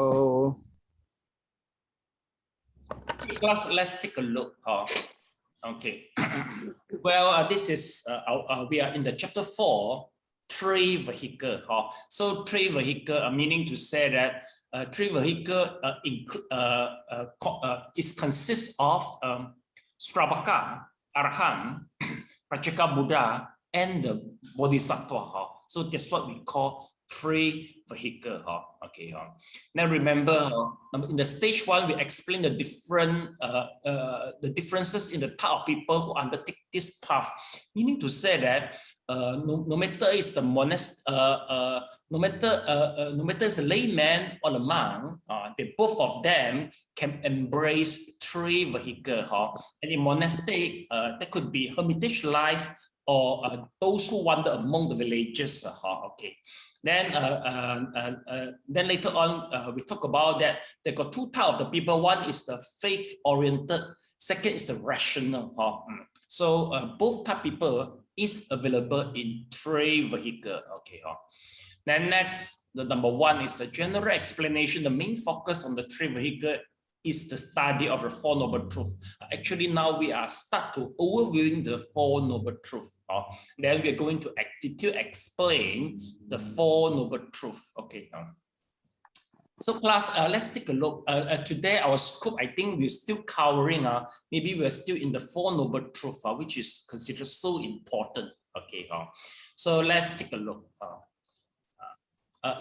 So, let's take a look. Okay. Well, this is we are in the chapter 4, three vehicle. So three vehicle, meaning to say that three vehicle consists of Stravaka, Arhan, Prachaka Buddha, and the Bodhisattva. So that's what we call three vehicle. Okay. Now remember, in the stage 1, we explain the differences in the type of people who undertake this path. Meaning to say that no matter is the monast, no matter is a layman or a monk, they both of them can embrace three vehicle. And in monastic, that could be hermitage life or those who wander among the villages. Okay. Then later on, we talk about that they got two types of the people. One is the faith-oriented, second is the rational. So both type people is available in three vehicle. Okay. Then next, the number 1 is the general explanation. The main focus on the three vehicle is the study of the Four Noble Truths. Actually, now we are start to overviewing the Four Noble Truths. Then we are going to explain the Four Noble Truths. Okay. So class, let's take a look. Today, our scope, I think we're still covering, maybe we're still in the Four Noble Truths, which is considered so important. Okay. So let's take a look.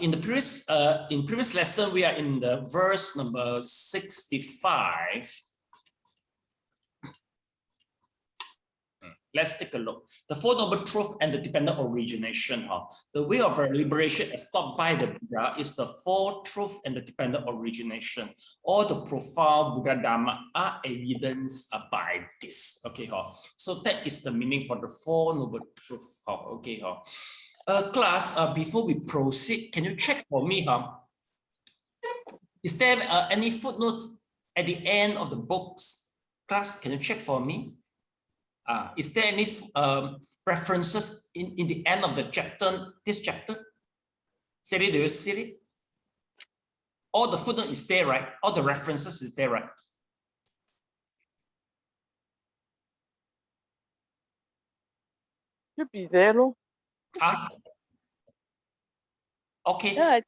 In the previous lesson, we are in the verse number 65. Let's take a look. The Four Noble Truths and the dependent origination. The way of liberation as taught by the Buddha is the Four Truths and the dependent origination. All the profound Buddha Dharma are evidenced by this. Okay. So that is the meaning for the Four Noble Truths. Okay. Class, before we proceed, can you check for me? Is there any footnotes at the end of the books? Class, can you check for me? Is there any references in the end of the chapter, this chapter? Siri, do you see it? All the footnote is there, right? All the references is there, right? Should be there, no? Okay. Yeah.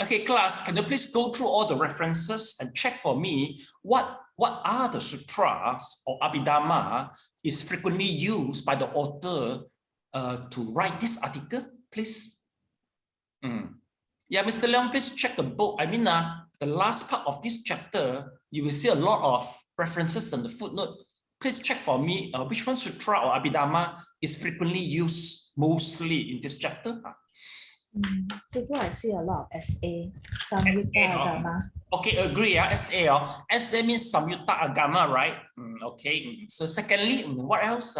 Okay, class, can you please go through all the references and check for me what are the sutras or abhidhamma is frequently used by the author to write this article, please? Yeah, Mr. Leong, please check the book. I mean, the last part of this chapter, you will see a lot of references and the footnote. Please check for me which one sutra or abhidhamma is frequently used mostly in this chapter. So I see a lot of SA, Samyutta Agama. Okay, agree. SA. SA means Samyutta Agama, right? Okay. So secondly, what else?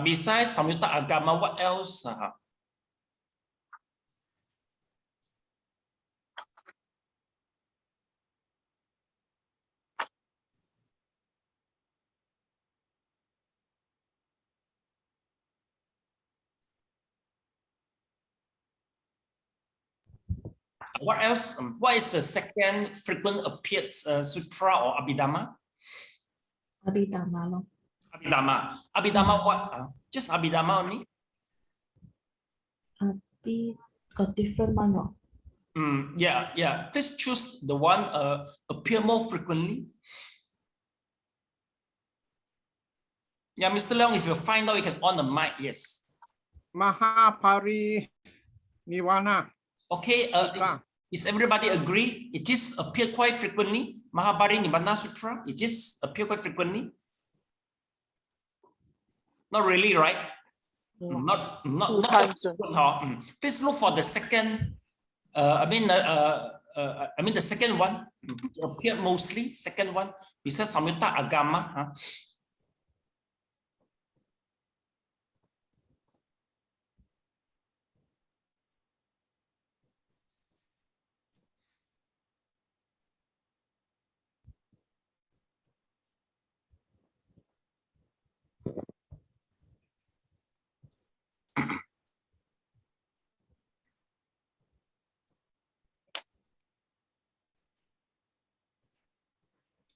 Besides Samyutta Agama, what else? What else? What is the second frequent appeared sutra or abhidhamma? Abhidhamma. Abhidhamma. Abhidhamma what? Just abhidhamma only? Got different one. Yeah. Please choose the one appear more frequently. Yeah, Mr. Leong, if you find out, you can on the mic. Yes. Mahapari Nirvana. Okay, is everybody agree? It is appear quite frequently. Mahabharata Nibbana Sutra, it is appear quite frequently. Not really, right? Not Please look for the second. I mean the second one appear mostly. Second one besides Samyutta Agama.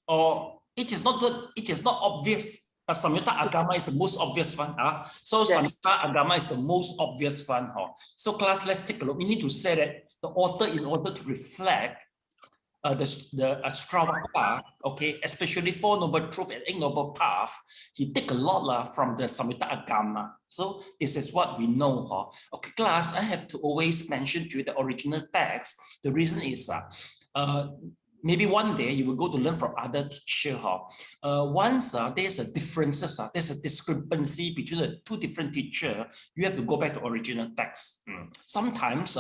or it is not good, it is not obvious. Samyutta Agama is the most obvious one. So Yes. Samyutta Agama is the most obvious one. So class, let's take a look. We need to say that the author, in order to reflect the Astravaka, okay, especially Four Noble Truth and Eight Noble Path, he take a lot from the Samyutta Agama. So this is what we know. Okay, class, I have to always mention to you the original text. The reason is maybe one day you will go to learn from other teacher. Once there's a differences, there's a discrepancy between the two different teachers, you have to go back to original text. Sometimes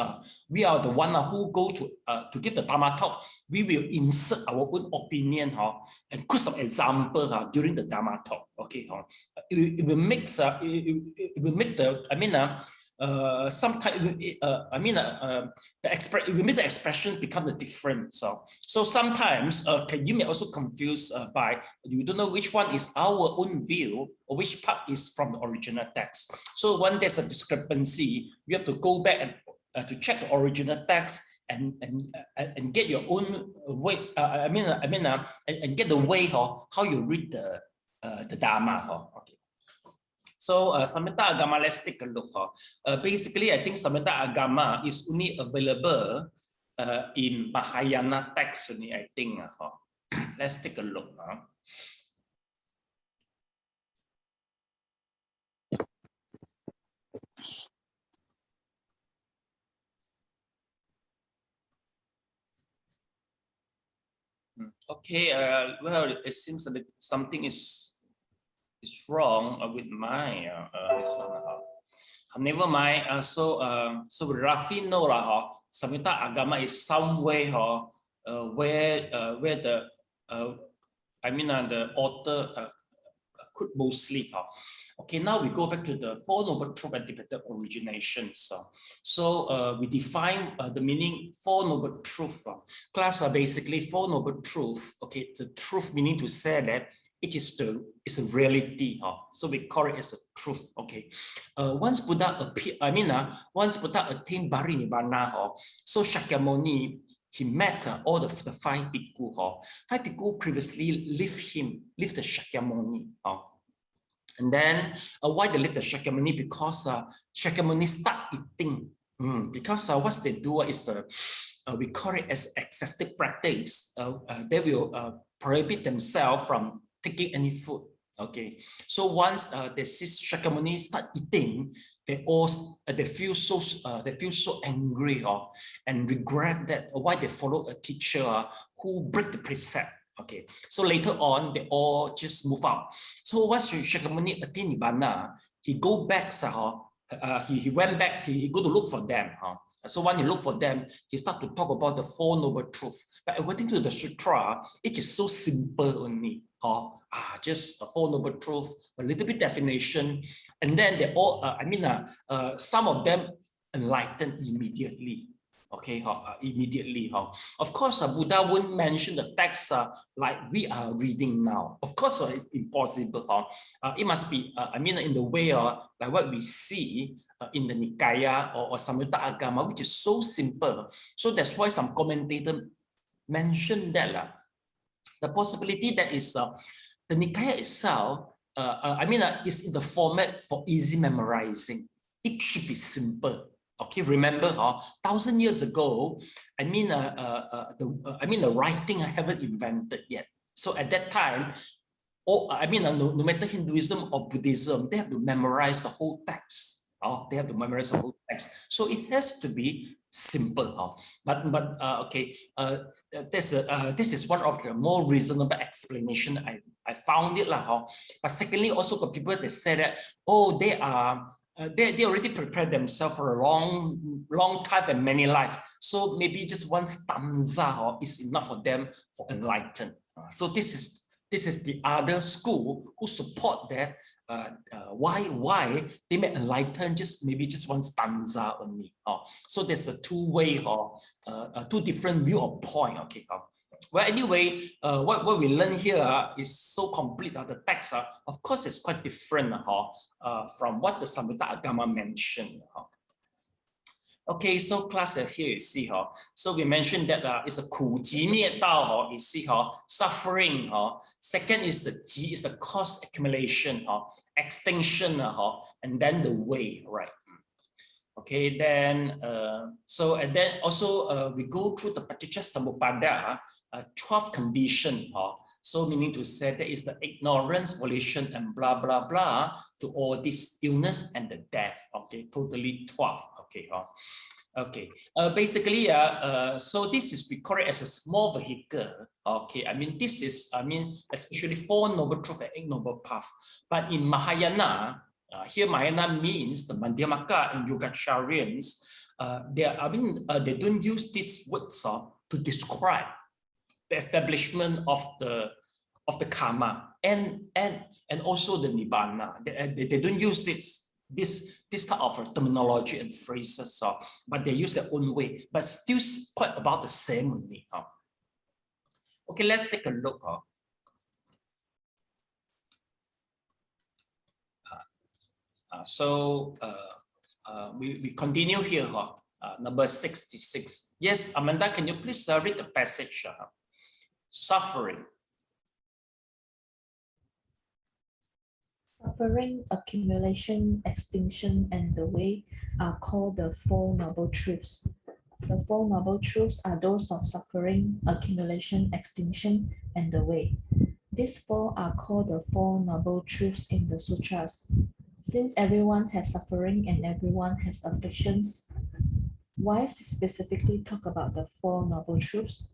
we are the one who go to give the Dharma talk. We will insert our own opinion and put some example during the Dharma talk. Okay, it will make sometimes it will make the expression become the different. So sometimes you may also confuse by you don't know which one is our own view or which part is from the original text. So when there's a discrepancy, you have to go back and to check the original text and get your own way. And get the way how you read the Dharma. Okay. So Samyutta Agama, let's take a look. Basically, I think Samyutta Agama is only available in Mahayana text only, I think. Let's take a look. Okay, well, it seems that something is wrong with my this one. Never mind. So Rafi know Samyutta Agama is some way where the the author could mostly. Okay, now we go back to the Four Noble Truth and Dependent Originations. So we define the meaning Four Noble Truth. Class are basically Four Noble Truth. Okay, the truth meaning to say that it is it's a reality. So we call it as a truth. Okay. Once Buddha appeared, once Buddha attained Parinibbana, so Shakyamuni, he met all the five bhikkhu. Five bhikkhu previously left the Shakyamuni. And then why they left the Shakyamuni? Because Shakyamuni start eating. Because what they do is we call it as excessive practice. They will prohibit themselves from taking any food. Okay, so once they see Shakyamuni start eating, they feel so angry and regret that why they follow a teacher who break the precept. Okay, so later on they all just move out. So once Shakyamuni attained Nibbana, he go back. He went back. He go to look for them. So when he look for them, he start to talk about the Four Noble Truths. But according to the sutra, it is so simple only. Just a Four Noble Truths, a little bit definition, and then they all. Some of them enlightened immediately. Okay, immediately. Of course, Buddha wouldn't mention the text like we are reading now. Of course, impossible. It must be, in the way like what we see in the Nikaya or Samyutta Agama, which is so simple. So that's why some commentators mention that the possibility that is the Nikaya itself, is in the format for easy memorizing. It should be simple. Okay, remember, 1,000 years ago, the writing I haven't invented yet. So at that time, no matter Hinduism or Buddhism, they have to memorize the whole text. They have to memorize the whole text. So it has to be simple. This is one of the more reasonable explanation I found it. But secondly, also got people that say that, they are they already prepared themselves for a long time and many lives. So maybe just one stanza is enough for them for enlightened. So this is the other school who support that. Why they may enlighten maybe just one stanza only. So there's a two-way two different view or point. Okay. Well, anyway, what we learn here is so complete. The text, of course, is quite different from what the Samyutta Agama mentioned. Okay, so class here you see, so we mentioned that it's a 苦集灭道, you see, suffering. Second is the 集 is a cost accumulation, extinction, and then the way, right? Okay, then so and then also we go through the paticca samuppada, 12 condition. So meaning to say that is the ignorance, volition, and blah blah blah to all this illness and the death. Okay, totally 12. Okay, okay. Basically, so this is we call it as a small vehicle. Okay, I mean this is especially Four Noble Truths and Eight Noble Path. But in Mahayana, here Mahayana means the Madhyamaka and Yogacharyans. They don't use these words to describe the establishment of the karma and also the nibbana. They don't use this type of terminology and phrases, but they use their own way, but still quite about the same only. Okay, let's take a look. So we continue here. Number 66. Yes, Amanda, can you please read the passage? Suffering. Suffering, accumulation, extinction, and the way are called the Four Noble Truths. The Four Noble Truths are those of suffering, accumulation, extinction, and the way. These four are called the Four Noble Truths in the sutras. Since everyone has suffering and everyone has afflictions, why specifically talk about the Four Noble Truths?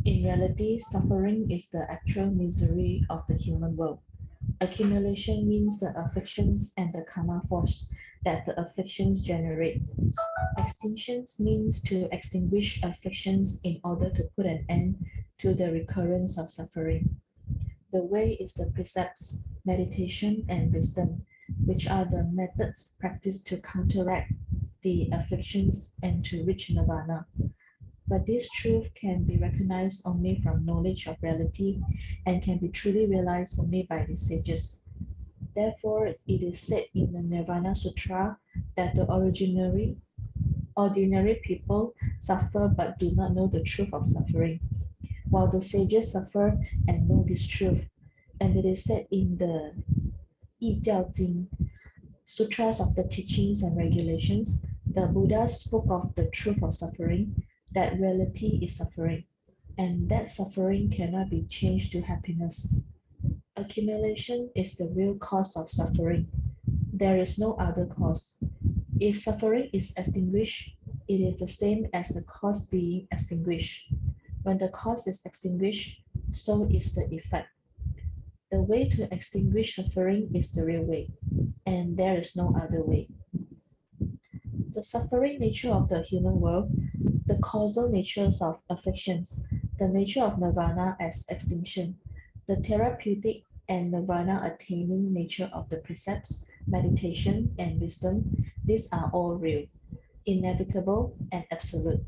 In reality, suffering is the actual misery of the human world. Accumulation means the afflictions and the karma force that the afflictions generate. Extinctions means to extinguish afflictions in order to put an end to the recurrence of suffering. The way is the precepts, meditation, and wisdom, which are the methods practiced to counteract the afflictions and to reach nirvana. But this truth can be recognized only from knowledge of reality and can be truly realized only by the sages. Therefore, it is said in the Nirvana Sutra that the ordinary people suffer but do not know the truth of suffering, while the sages suffer and know this truth. And it is said in the Yi Jiao Jing, Sutras of the Teachings and Regulations, the Buddha spoke of the truth of suffering, that reality is suffering, and that suffering cannot be changed to happiness. Accumulation is the real cause of suffering. There is no other cause. If suffering is extinguished, it is the same as the cause being extinguished. When the cause is extinguished, so is the effect. The way to extinguish suffering is the real way, and there is no other way. The suffering nature of the human world, the causal natures of afflictions, the nature of nirvana as extinction, the therapeutic and nirvana attaining nature of the precepts, meditation, and wisdom, these are all real, inevitable, and absolute.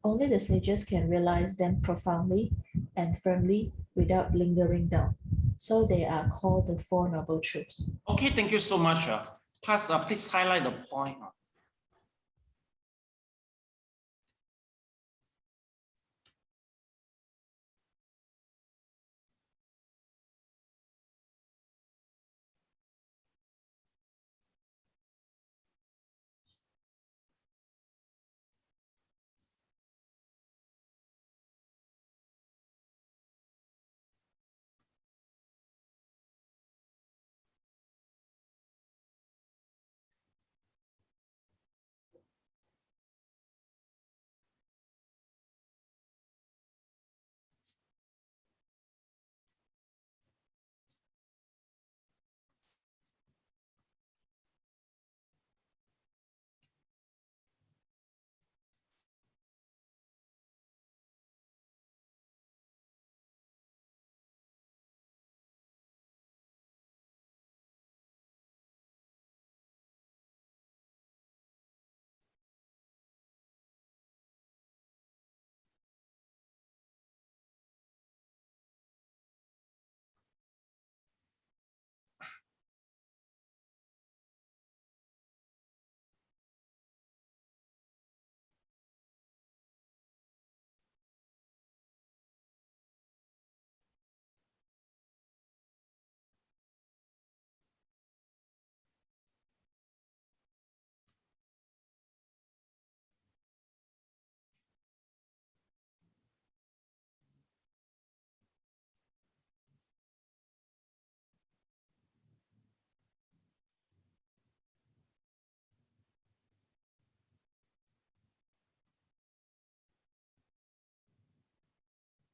Only the sages can realize them profoundly and firmly without lingering down. So they are called the Four Noble Truths. Okay, thank you so much. Class, please highlight the point.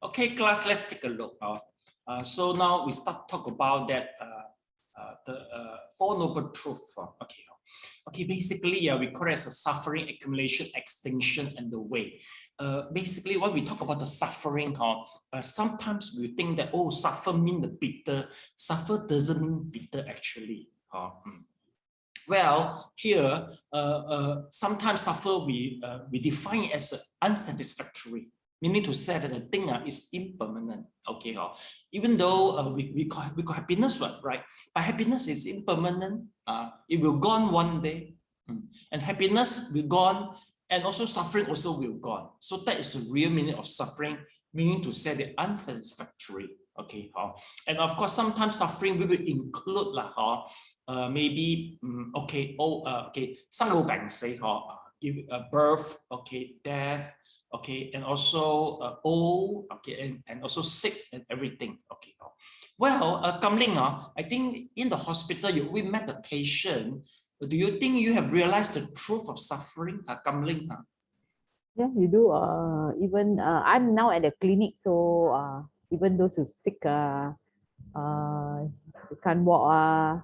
Okay, class, let's take a look. So now we start talk about that the Four Noble Truths. Okay, basically, we call it as a suffering, accumulation, extinction, and the way. Basically, when we talk about the suffering, sometimes we think that, oh, suffer means the bitter. Suffer doesn't mean bitter actually. Well, here, sometimes suffer we define it as unsatisfactory, meaning to say that the thing is impermanent. Okay, even though we call happiness, right? But happiness is impermanent. It will gone one day, and happiness will gone, and also suffering also will gone. So that is the real meaning of suffering, meaning to say the unsatisfactory. Okay, and of course sometimes suffering we will include maybe okay, okay, 生老病死 give birth, okay, death, okay, and also old, okay, and also sick and everything. Okay, well, Kamling, I think in the hospital we met a patient. Do you think you have realized the truth of suffering, Kamling? Yeah, you do. Even I'm now at the clinic, so even those who sick, they can't walk.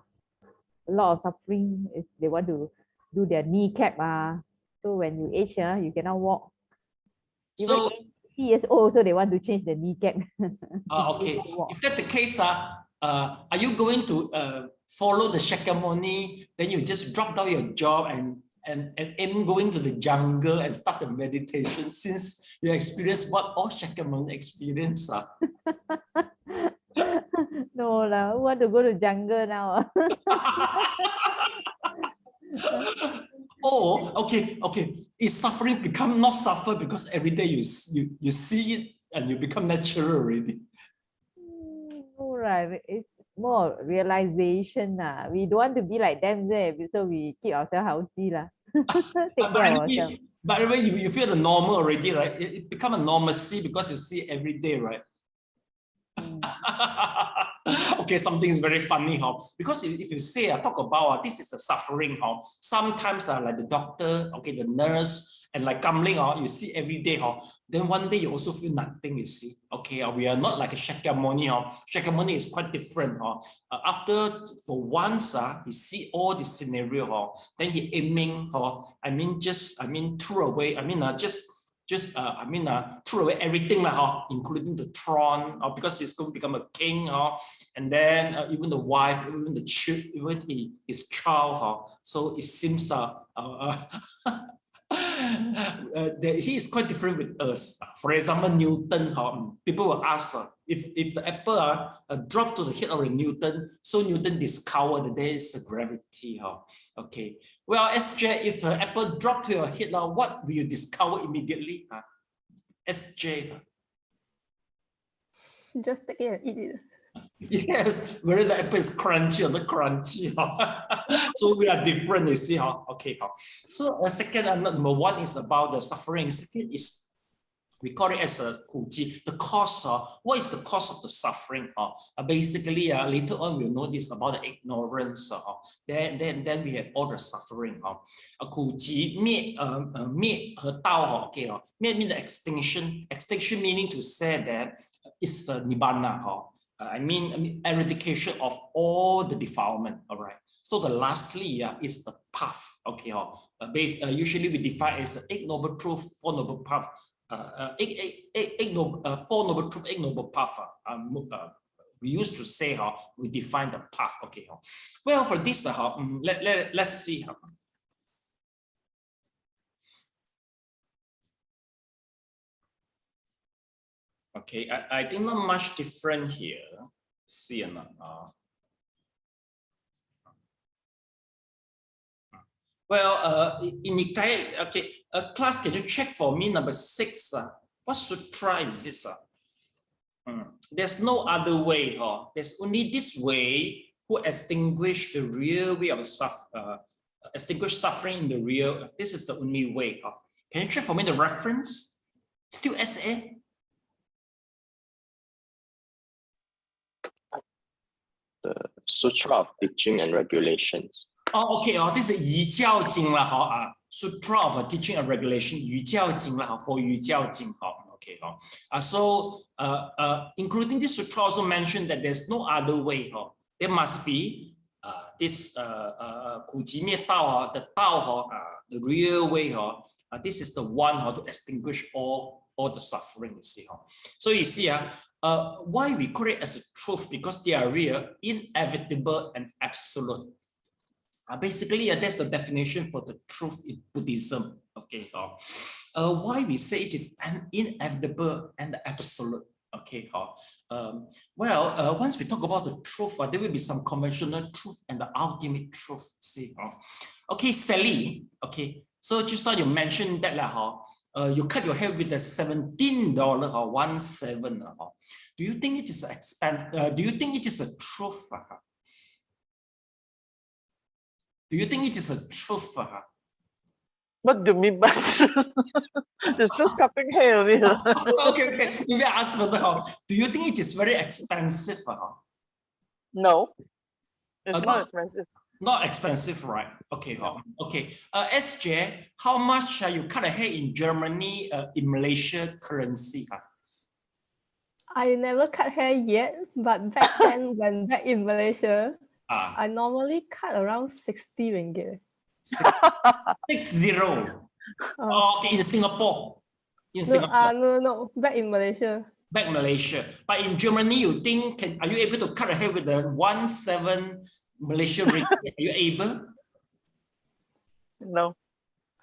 A lot of suffering is they want to do their kneecap. So when you age, you cannot walk. Even So 80 years old, so they want to change the kneecap. okay, if that's the case, are you going to follow the Shakyamuni? Then you just drop down your job and aim going to the jungle and start the meditation, since you experience what all Shakyamuni experience. No lah, who want to go to jungle now? Oh, okay. Is suffering become not suffer because every day you see it and you become natural already? All right, it's more realization. We don't want to be like them, so we keep ourselves healthy. Take care of ourselves. By the way, you feel the normal already, right? It become a normalcy because you see it every day, right? Okay, something is very funny, because if you say talk about this is the suffering, sometimes like the doctor, okay, the nurse, and like Kamling, you see every day, then one day you also feel nothing, you see. Okay, we are not like a Shakyamuni. Shakyamuni is quite different. After for once he see all the scenario, then he aiming, throw away, throw away everything, including the throne, because he's going to become a king, and then even the wife, even the children, even his child, so it seems that he is quite different with us. For example, Newton, people will ask if the apple dropped to the head of the Newton, so Newton discovered that there is a gravity. Okay, well, SJ, if an apple dropped to your head, what will you discover immediately? SJ, just take it and eat it. Yes, whether the apple is crunchy or not crunchy. So we are different, you see. Okay. So second, number one is about the suffering. Second is, we call it as a kuji, the cause. What is the cause of the suffering? Basically, later on we'll know this about the ignorance. Then we have all the suffering. Kuji, me, her tao. Okay, me means the extinction. Extinction meaning to say that it's nibbana. I mean eradication of all the defilement. All right. So the lastly is the path. Okay. Usually we define as the Eight Noble Truths, Four Noble Path. Four Noble Truths, Eight Noble Path. We used to say we define the path. Okay. Well, for this, let's see. Okay, I think not much different here. See or not? Well, in Nikkei, okay, class, can you check for me number 6? What sutra is this? There's no other way. There's only this way who extinguish the real way of extinguish suffering in the real. This is the only way. Can you check for me the reference? Still SA? The Sutra of Teaching and Regulations. Oh, okay. This is 瑜教经 Sutra of Teaching and Regulation. 瑜教经 for 瑜教经. Okay, so including this sutra also mentioned that there's no other way. There must be this 苦集灭道 the Tao, the real way. This is the one to extinguish all the suffering. You see, so you see, why we call it as a truth? Because they are real, inevitable, and absolute. Basically, that's the definition for the truth in Buddhism. Okay, why we say it is an inevitable and absolute? Okay, well, once we talk about the truth, there will be some conventional truth and the ultimate truth. See, okay, Sally. Okay, so just now you mentioned that you cut your hair with the $17 or 17. Do you think it is do you think it is a truth? Do you think it is a truth? What do you mean by truth? It's just cutting hair only. Okay. Maybe I ask for the do you think it is very expensive? No, it's not not expensive. Not expensive, right? Okay. Okay. SJ, how much you cut a hair in Germany in Malaysia currency? I never cut hair yet, but back then, when back in Malaysia, I normally cut around 60 ringgit. 60. Okay, in Singapore. No, back in Malaysia. Back Malaysia. But in Germany, you think, are you able to cut a hair with the 17 Malaysian ringgit? Are you able? No.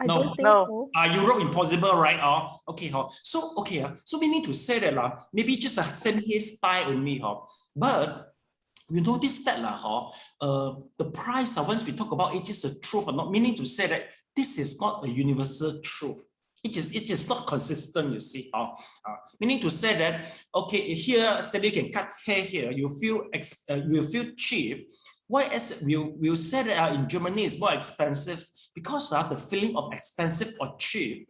I don't think so. Europe impossible, right? Okay. So we need to say that maybe just a same hairstyle only. But you notice that the price, once we talk about it is a truth or not, meaning to say that this is not a universal truth. It is not consistent, you see. Meaning to say that, okay, here, say you can cut hair here, you feel cheap. Why we'll say that in Germany it's more expensive? Because the feeling of expensive or cheap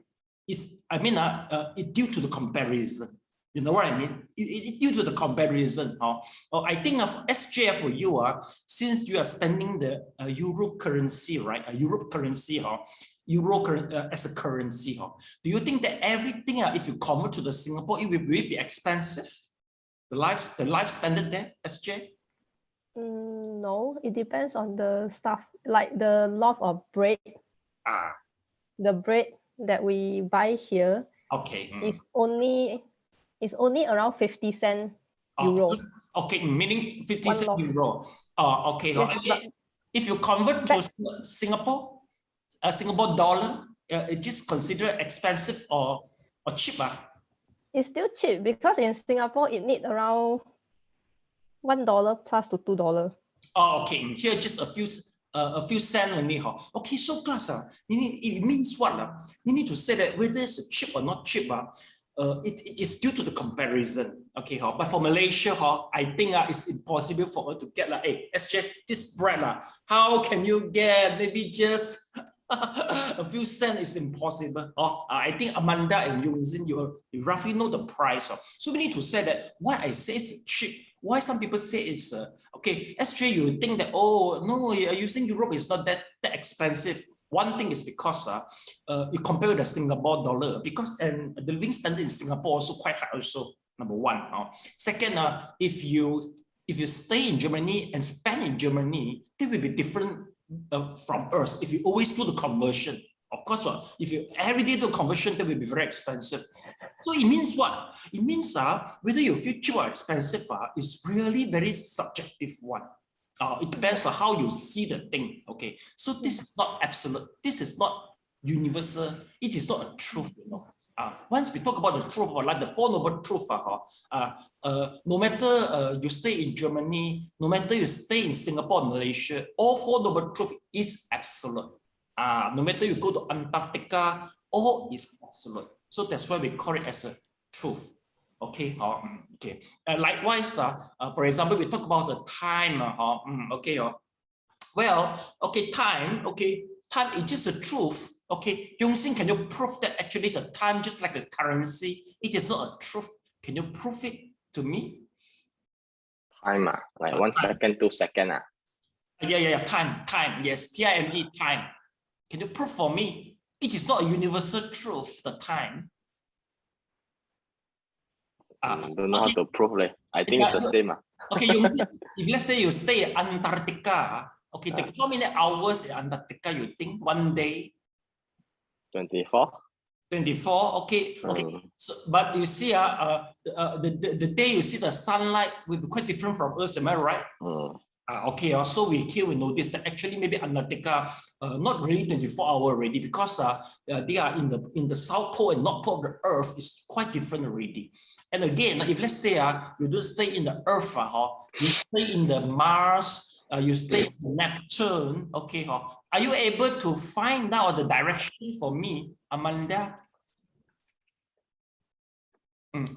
is, it due to the comparison. You know what I mean? It due to the comparison. I think of SJF for you, since you are spending the Euro currency, right? Euro currency, as a currency. Do you think that everything, if you convert to the Singapore, it will be expensive? The life standard there, SJ? No, it depends on the stuff, like the loaf of bread. The bread that we buy here is only around 50 cents euro. Okay, meaning 50 cents euro. Okay. Yes, if you convert to Singapore, Singapore dollar, it is considered expensive or cheap? It's still cheap because in Singapore it needs around $1 plus to $2. Okay. Here just a few cents only. Okay, so class, it means what? You need to say that whether it's cheap or not cheap. It is due to the comparison. Okay, but for Malaysia, I think it's impossible for her to get hey, SJ, this bread, how can you get maybe just a few cents is impossible. I think Amanda and Yungzin, you roughly know the price. So we need to say that why I say it's cheap. Why some people say it's okay, SJ, you think that, oh no, using Europe is not that expensive. One thing is because you compare with the Singapore dollar, because and the living standard in Singapore also quite high also, number one. Second, if you stay in Germany and spend in Germany, it will be different from us if you always do the conversion. Of course, if you every day do conversion, that will be very expensive. So it means what? It means whether you feel cheap or expensive is really very subjective one. It depends on how you see the thing. Okay, so this is not absolute. This is not universal. It is not a truth. Once we talk about the truth, or like the Four Noble Truths, no matter you stay in Germany, no matter you stay in Singapore, Malaysia, all Four Noble Truths is absolute. No matter you go to Antarctica, all is absolute. So that's why we call it as a truth. Okay. Okay. Likewise, for example, we talk about the time. Okay. Well, okay, time. Okay, time is just a truth. Okay, Yongxin, can you prove that actually the time just like a currency? It is not a truth. Can you prove it to me? Time, like 1 second, 2 seconds. Yeah. Time. Yes, time. Time. Can you prove for me? It is not a universal truth. The time. Don't know how to prove. I think it's the same. Okay, if let's say you stay in Antarctica, okay, how many hours in Antarctica you think one day? 24. 24. Okay. So, but you see, the day you see the sunlight will be quite different from us. Am I right? Okay. So we notice that actually maybe Antarctica not really 24 hours already, because they are in the south pole and north pole of the Earth is quite different already. And again, if let's say you don't stay in the Earth, you stay in the Mars, you stay in Neptune. Okay. Are you able to find out the direction for me, Amanda?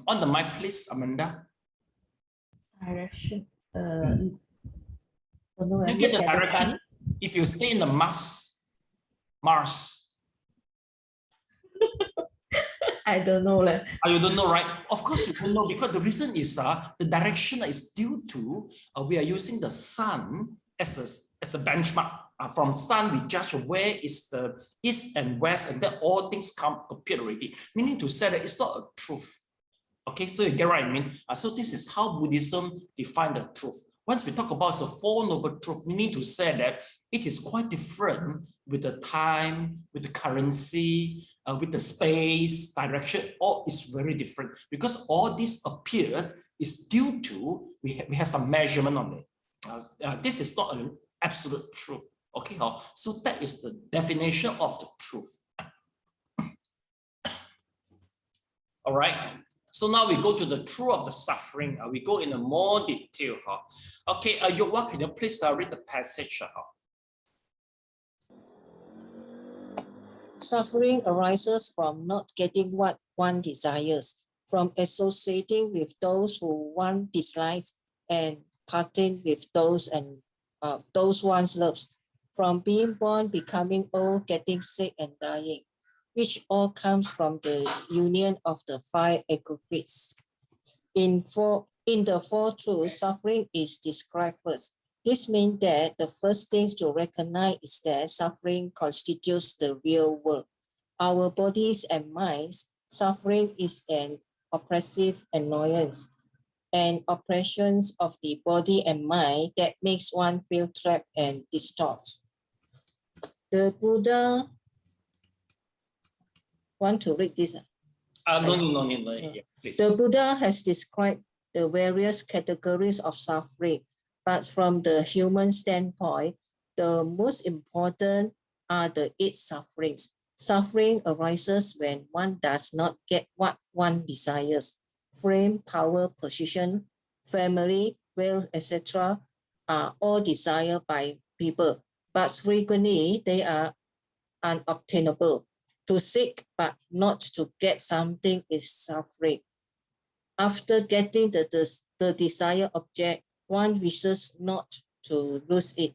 On the mic, please, Amanda. Direction. You get the direction if you stay in the Mars. I don't know. You don't know, right? Of course you don't know, because the reason is the direction is due to we are using the sun as a benchmark. From sun, we judge where is the east and west, and then all things appear already. Meaning to say that it's not a truth. Okay, so you get what I mean? So this is how Buddhism defines the truth. Once we talk about the Four Noble Truths, meaning to say that it is quite different with the time, with the currency, with the space, direction, all is very different, because all this appeared is due to, we have some measurement on it. This is not an absolute truth. Okay, so that is the definition of the truth. All right. So now we go to the truth of the suffering. We go in a more detail. Okay, Yokwa, can you please read the passage? Suffering arises from not getting what one desires, from associating with those who one dislikes, and parting with those one loves, from being born, becoming old, getting sick, and dying, which all comes from the union of the five aggregates. In the Four Truths, suffering is described first. This means that the first things to recognize is that suffering constitutes the real world. Our bodies and minds, suffering is an oppressive annoyance and oppressions of the body and mind that makes one feel trapped and distorted. The Buddha, want to read this? No, please. The Buddha has described the various categories of suffering, but from the human standpoint, the most important are the 8 sufferings. Suffering arises when one does not get what one desires. Fame, power, position, family, wealth, etc. are all desired by people, but frequently they are unobtainable. To seek but not to get something is suffering. After getting the desired object, one wishes not to lose it.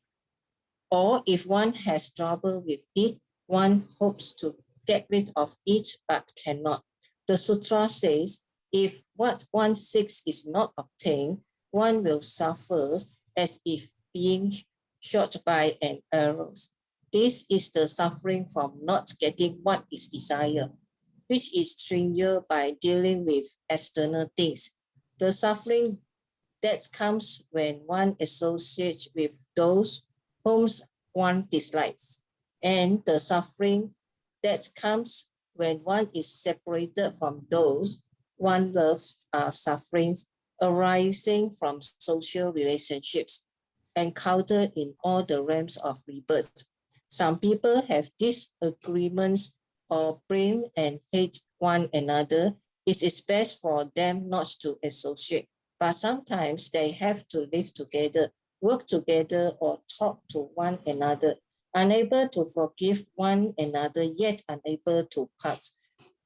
Or if one has trouble with it, one hopes to get rid of it but cannot. The sutra says, if what one seeks is not obtained, one will suffer as if being shot by an arrow. This is the suffering from not getting what is desired, which is triggered by dealing with external things. The suffering that comes when one associates with those whom one dislikes, and the suffering that comes when one is separated from those one loves are sufferings arising from social relationships encountered in all the realms of rebirth. Some people have disagreements or blame and hate one another. It is best for them not to associate, but sometimes they have to live together, work together, or talk to one another, unable to forgive one another, yet unable to part.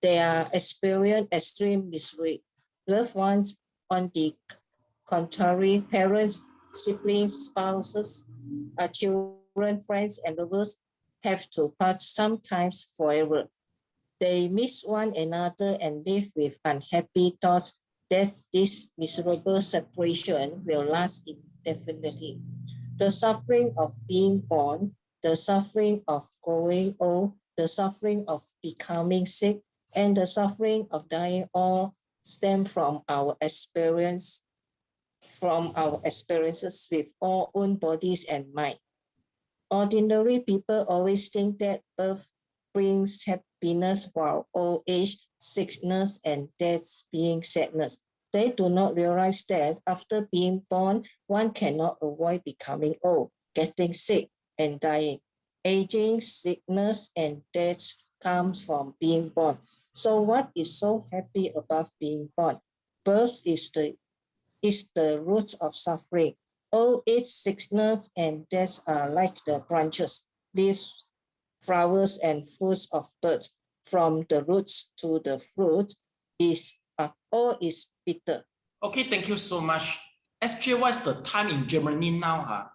They are experiencing extreme misery. Loved ones, on the contrary, parents, siblings, spouses, children, friends, and lovers have to part, sometimes forever. They miss one another and live with unhappy thoughts that this miserable separation will last indefinitely. The suffering of being born, the suffering of growing old, the suffering of becoming sick, and the suffering of dying all stem from our experiences with our own bodies and mind. Ordinary people always think that birth brings happiness, while old age, sickness, and death being sadness. They do not realize that after being born, one cannot avoid becoming old, getting sick, and dying. Aging, sickness, and death comes from being born. So what is so happy about being born? Birth is the root of suffering. Old age, sickness, and death are like the branches, leaves, flowers, and fruits of birds. From the roots to the fruit all is bitter. Okay, thank you so much. SJ, what's the time in Germany now?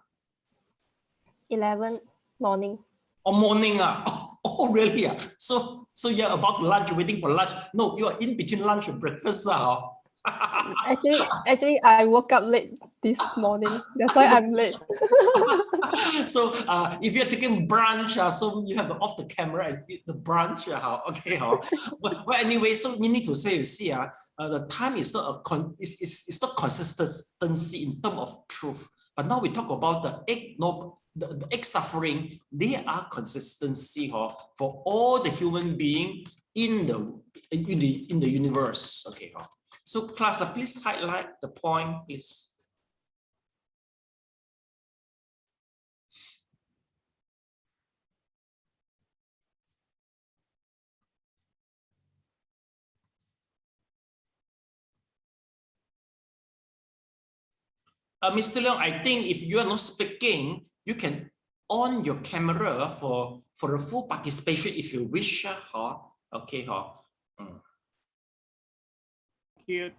11 morning. Oh, morning. Oh, really? So you're about to lunch, waiting for lunch. No, you are in between lunch and breakfast. Actually, I woke up late this morning. That's why I'm late. So if you're taking brunch, so you have to off the camera and eat the brunch. Okay. Well, anyway, so meaning to say, you see, the time is not it's not consistency in terms of truth. But now we talk about the egg suffering. They are consistency for all the human being in the universe. Okay. So class, please highlight the point, please. Mr. Leong, I think if you are not speaking, you can on your camera for a full participation if you wish. Okay.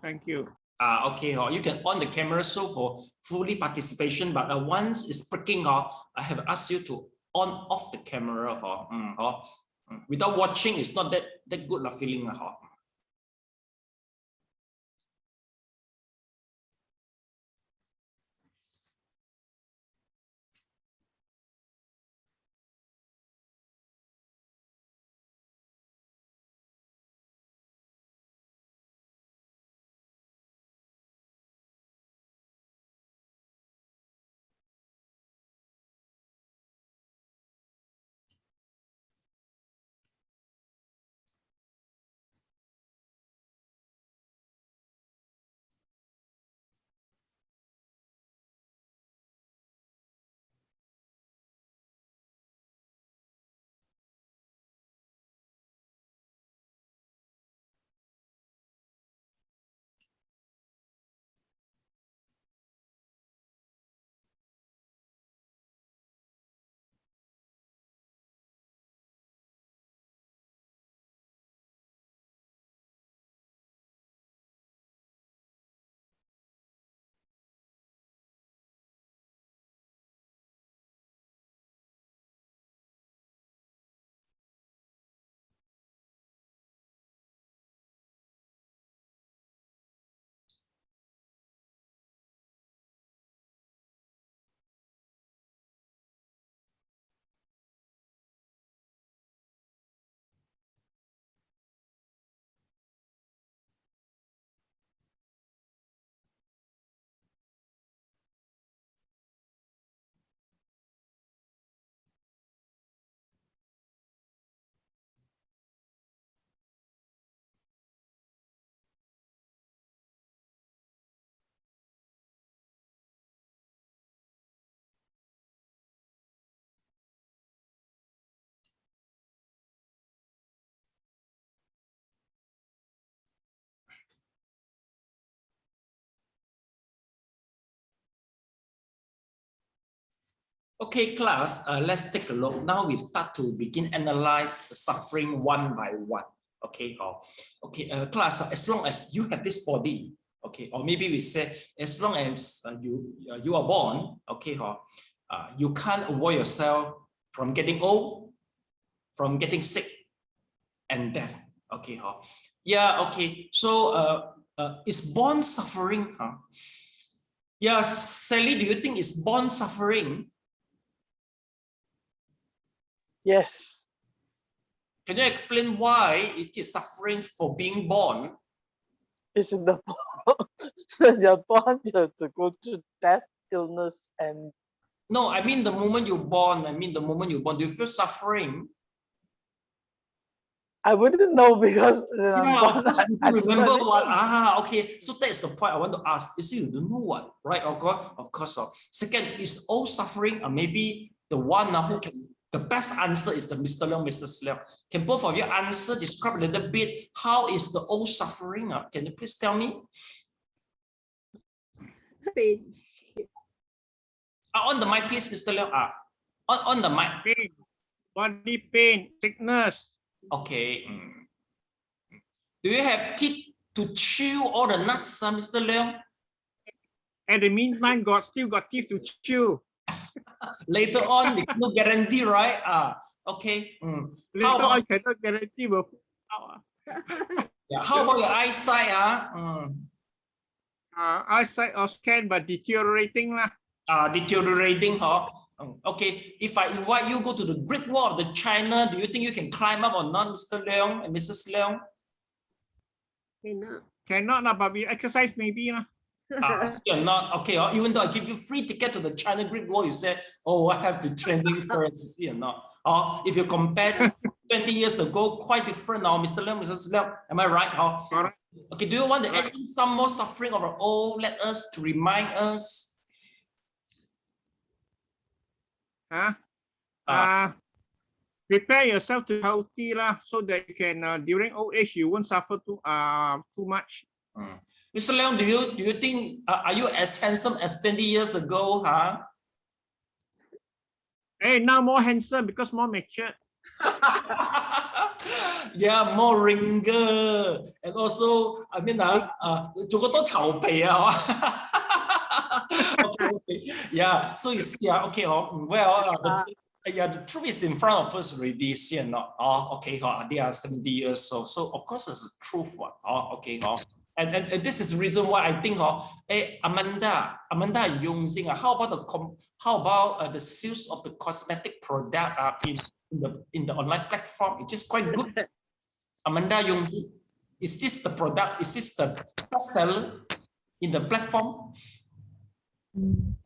Thank you. Okay. You can on the camera so for fully participation, but once it's speaking, I have asked you to on off the camera. Without watching, it's not that good feeling. Okay, class, let's take a look. Now we start to begin analyze the suffering one by one. Okay, class, as long as you have this body, okay, or maybe we say as long as you are born, okay, you can't avoid yourself from getting old, from getting sick, and death. Okay, yeah, okay. So is born suffering? Yeah, Sally, do you think it's born suffering? Yes. Can you explain why it is suffering for being born? Is it the so you're born to go through death, illness, and no, I mean the moment you're born. I mean the moment you're born. Do you feel suffering? I wouldn't know because when I'm Yeah, born, of course you I do don't remember know what. anything. Okay. So that is the point I want to ask. You see, you don't know what, right? Of course. Second, is all suffering, or maybe the one who can. The best answer is the Mr. Leong, Mrs. Leong. Can both of you answer? Describe a little bit. How is the all suffering? Can you please tell me? Pain. On the mic, please, Mr. Leong. On the mic. Pain, body pain, sickness. Okay. Do you have teeth to chew all the nuts, Mr. Leong? At the meantime, still got teeth to chew. Later on, no guarantee, right? Okay. Later on, cannot guarantee will. Yeah. How about your eyesight? Eyesight or scan, but deteriorating lah. Deteriorating, huh? Okay. If I invite you go to the Great Wall of the China, do you think you can climb up or not, Mr. Leong and Mrs. Leong? Cannot, but we exercise maybe lah. You're not okay. Even though I give you free ticket to the China Great Wall, you say, "Oh, I have to training first." You're not. If you compare 20 years ago, quite different now, Mr. Leong, Mrs. Leong. Am I right? Correct. Okay. Do you want to add in some more suffering of our own? Let us to remind us. Prepare yourself to healthy lah, so that you can during old age you won't suffer too much. Mr. Leong, do you think are you as handsome as 20 years ago? Hey, now more handsome because more mature. Yeah, more wrinkle, and also I mean, 做過多籌備啊。Okay. Yeah, so you see, okay, well, the truth is in front of us already, see or not? Okay, they are 70 years old, so of course it's a truth one. Okay, and this is the reason why I think, Amanda using, how about the sales of the cosmetic product in the online platform? It is quite good. Amanda Yongzi, is this the product? Is this the best seller in the platform?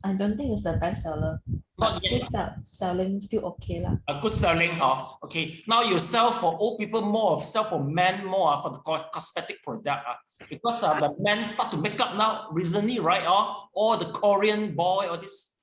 I don't think it's a bestseller. But still selling still okay lah. A good selling, okay. Now you sell for old people more, sell for men more for the cosmetic product, because the men start to make up now recently, right? All the Korean boy, all this.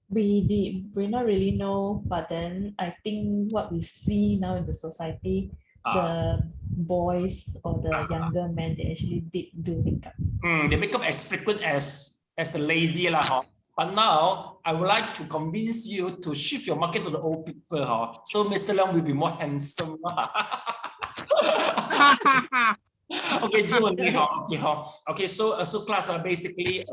We not really know, but then I think what we see now in the society, the boys or the younger men, they actually did do makeup. They make up as frequent as a lady lah. But now I would like to convince you to shift your market to the old people. So Mr. Leong will be more handsome. Okay, okay. So class basically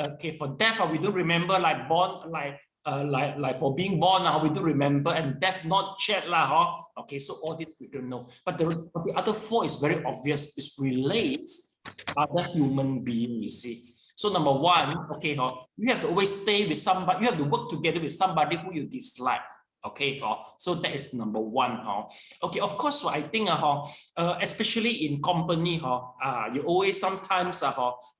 okay, for death we do remember like born like for being born we do remember, and death not yet lah. Okay, so all this we don't know, but the other four is very obvious. It relates to other human beings, you see. So number one, okay, you have to always stay with somebody. You have to work together with somebody who you dislike. Okay, so that is number one. Okay, of course, so I think especially in company, you always sometimes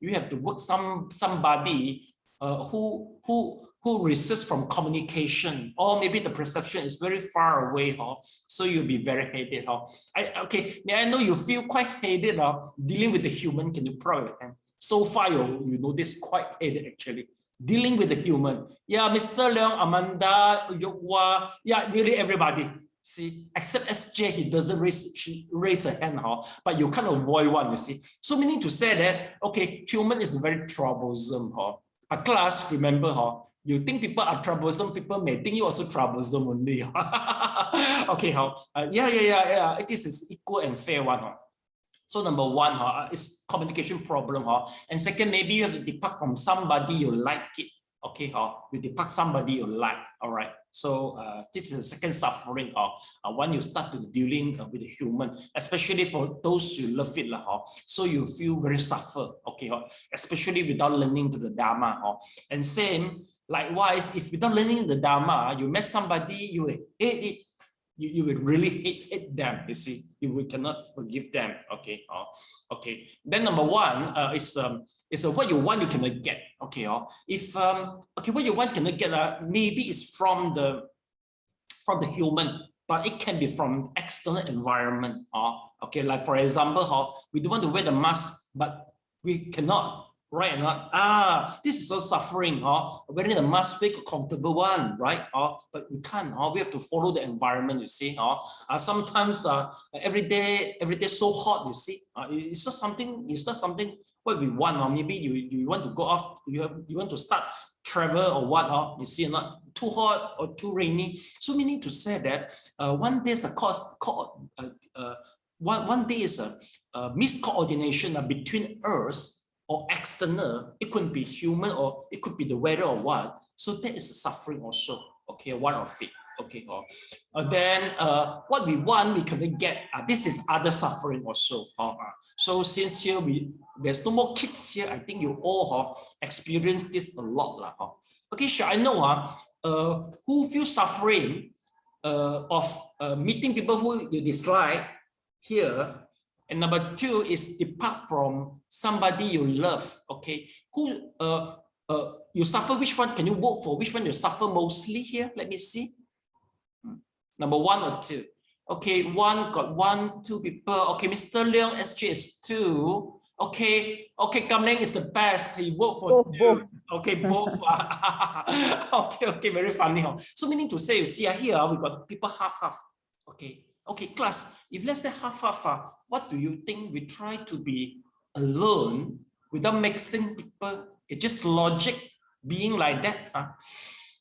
you have to work somebody who resists from communication, or maybe the perception is very far away. So you'll be very hated. Okay, I know you feel quite hated dealing with the human. Can you prove it? So far, you notice quite hated actually. Dealing with the human. Yeah, Mr. Leong, Amanda, Yokwa, yeah, nearly everybody. See, except SJ, he doesn't raise a hand, but you can't avoid one, you see. So meaning to say that, okay, human is very troublesome. But class, remember, you think people are troublesome, people may think you also troublesome only. Okay, yeah, it is equal and fair one. So number one is communication problem. And second, maybe you have to depart from somebody you like it. Okay, you depart somebody you like. All right. So this is the second suffering. When you start to dealing with a human, especially for those you love it. So you feel very suffer. Okay, especially without learning to the Dharma. And same, likewise, if without learning the Dharma, you met somebody, you hate it. You would really hate them, you see. You cannot forgive them. Okay. Okay. Okay. Then number one is what you want you cannot get. Okay. If okay, what you want cannot get. Maybe it's from the human, but it can be from external environment. Okay. Like for example, we don't want to wear the mask, but we cannot. Right or not? This is so suffering. Wearing the mask, make a comfortable one, right? But we can't. We have to follow the environment. You see. Sometimes every day so hot. You see. It's not something. It's not something what we want. Or maybe you want to go off. You want to start travel or what? You see, not too hot or too rainy. So meaning to say that one day is a one day is a miscoordination between Earth or external. It could be human or it could be the weather or what. So that is a suffering also. Okay, one of it. Okay. Then what we want we cannot get. This is other suffering also. So since here there's no more kids here, I think you all experience this a lot. Okay, sure. I know who feel suffering of meeting people who you dislike here. And number two is depart from somebody you love. Okay, who you suffer? Which one can you vote for? Which one you suffer mostly here? Let me see. Number one or two? Okay, one got 1, 2 people. Okay, Mr. Leong SG is 2. Okay, Kamleng is the best. He vote for 2. Okay, both. Okay, very funny. So meaning to say, you see here we got people half. Okay, class, if let's say half, what do you think? We try to be alone without mixing people. It's just logic being like that.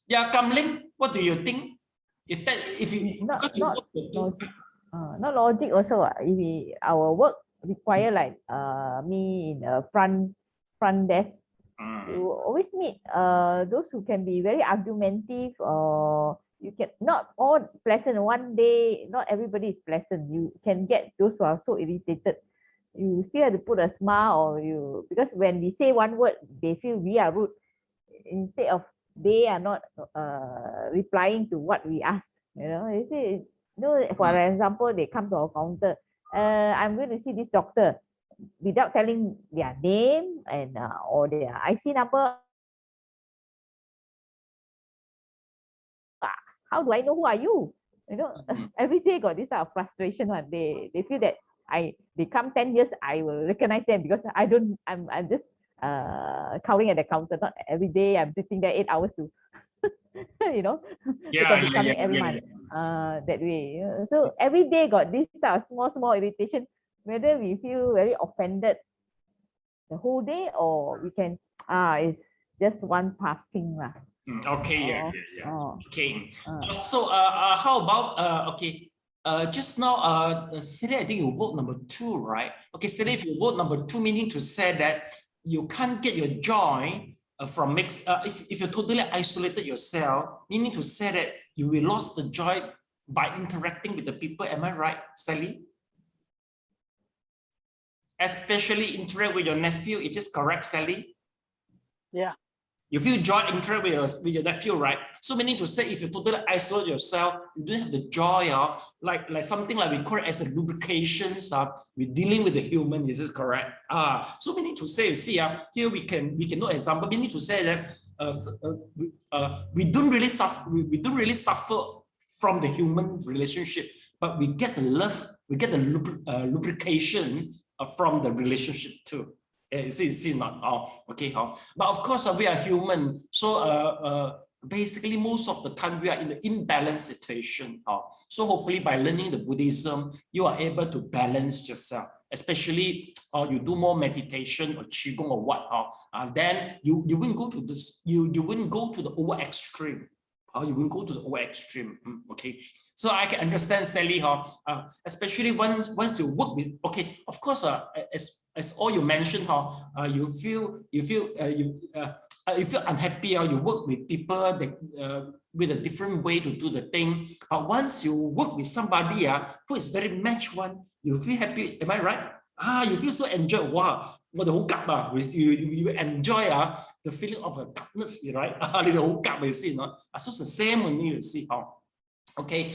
Yeah, Kamling, what do you think? If you not logic also. If our work require like me in a front desk, you always meet those who can be very argumentative or you can not all pleasant. One day, not everybody is pleasant. You can get those who are so irritated. You still have to put a smile or because when we say one word, they feel we are rude. Instead of they are not replying to what we ask. You say, for example, they come to our counter. I'm going to see this doctor without telling their name and or their IC number. How do I know who are you? Every day got this type of frustration. They feel that they come 10 years, I will recognize them because I'm just counting at the counter. Not every day I'm sitting there 8 hours to every month. That way. So every day got this type of small irritation. Whether we feel very offended the whole day or we can it's just one passing lah. Okay, okay. So how about just now Celia, I think you vote number 2, right? Okay, Celia, if you vote number 2, meaning to say that you can't get your joy from if you totally isolated yourself, meaning to say that you will lose the joy by interacting with the people. Am I right, Sally? Especially interact with your nephew. It is correct, Sally? Yeah. You feel joy interact with your nephew, right? So meaning to say, if you totally isolate yourself, you don't have the joy, like something like we call it as a lubrications. We're dealing with the human. Is this correct? So meaning to say, you see, here we can know example. Meaning to say that we don't really suffer. We don't really suffer from the human relationship, but we get the love. We get the lubrication from the relationship too. See not okay. But of course we are human, so basically most of the time we are in the imbalanced situation. So hopefully by learning the Buddhism, you are able to balance yourself, especially you do more meditation or qigong or what. Then you wouldn't go to this. You wouldn't go to the over extreme. You will go to the over extreme. Okay, so I can understand Sally. Especially once you work with. Okay, of course. As all you mentioned, you feel unhappy. You work with people that with a different way to do the thing. But once you work with somebody who is very match one, you feel happy. Am I right? You feel so enjoy. Wow, what the whole cup you enjoy the feeling of a cupness, right? The whole cup you see, no? So it's the same when you see. Okay.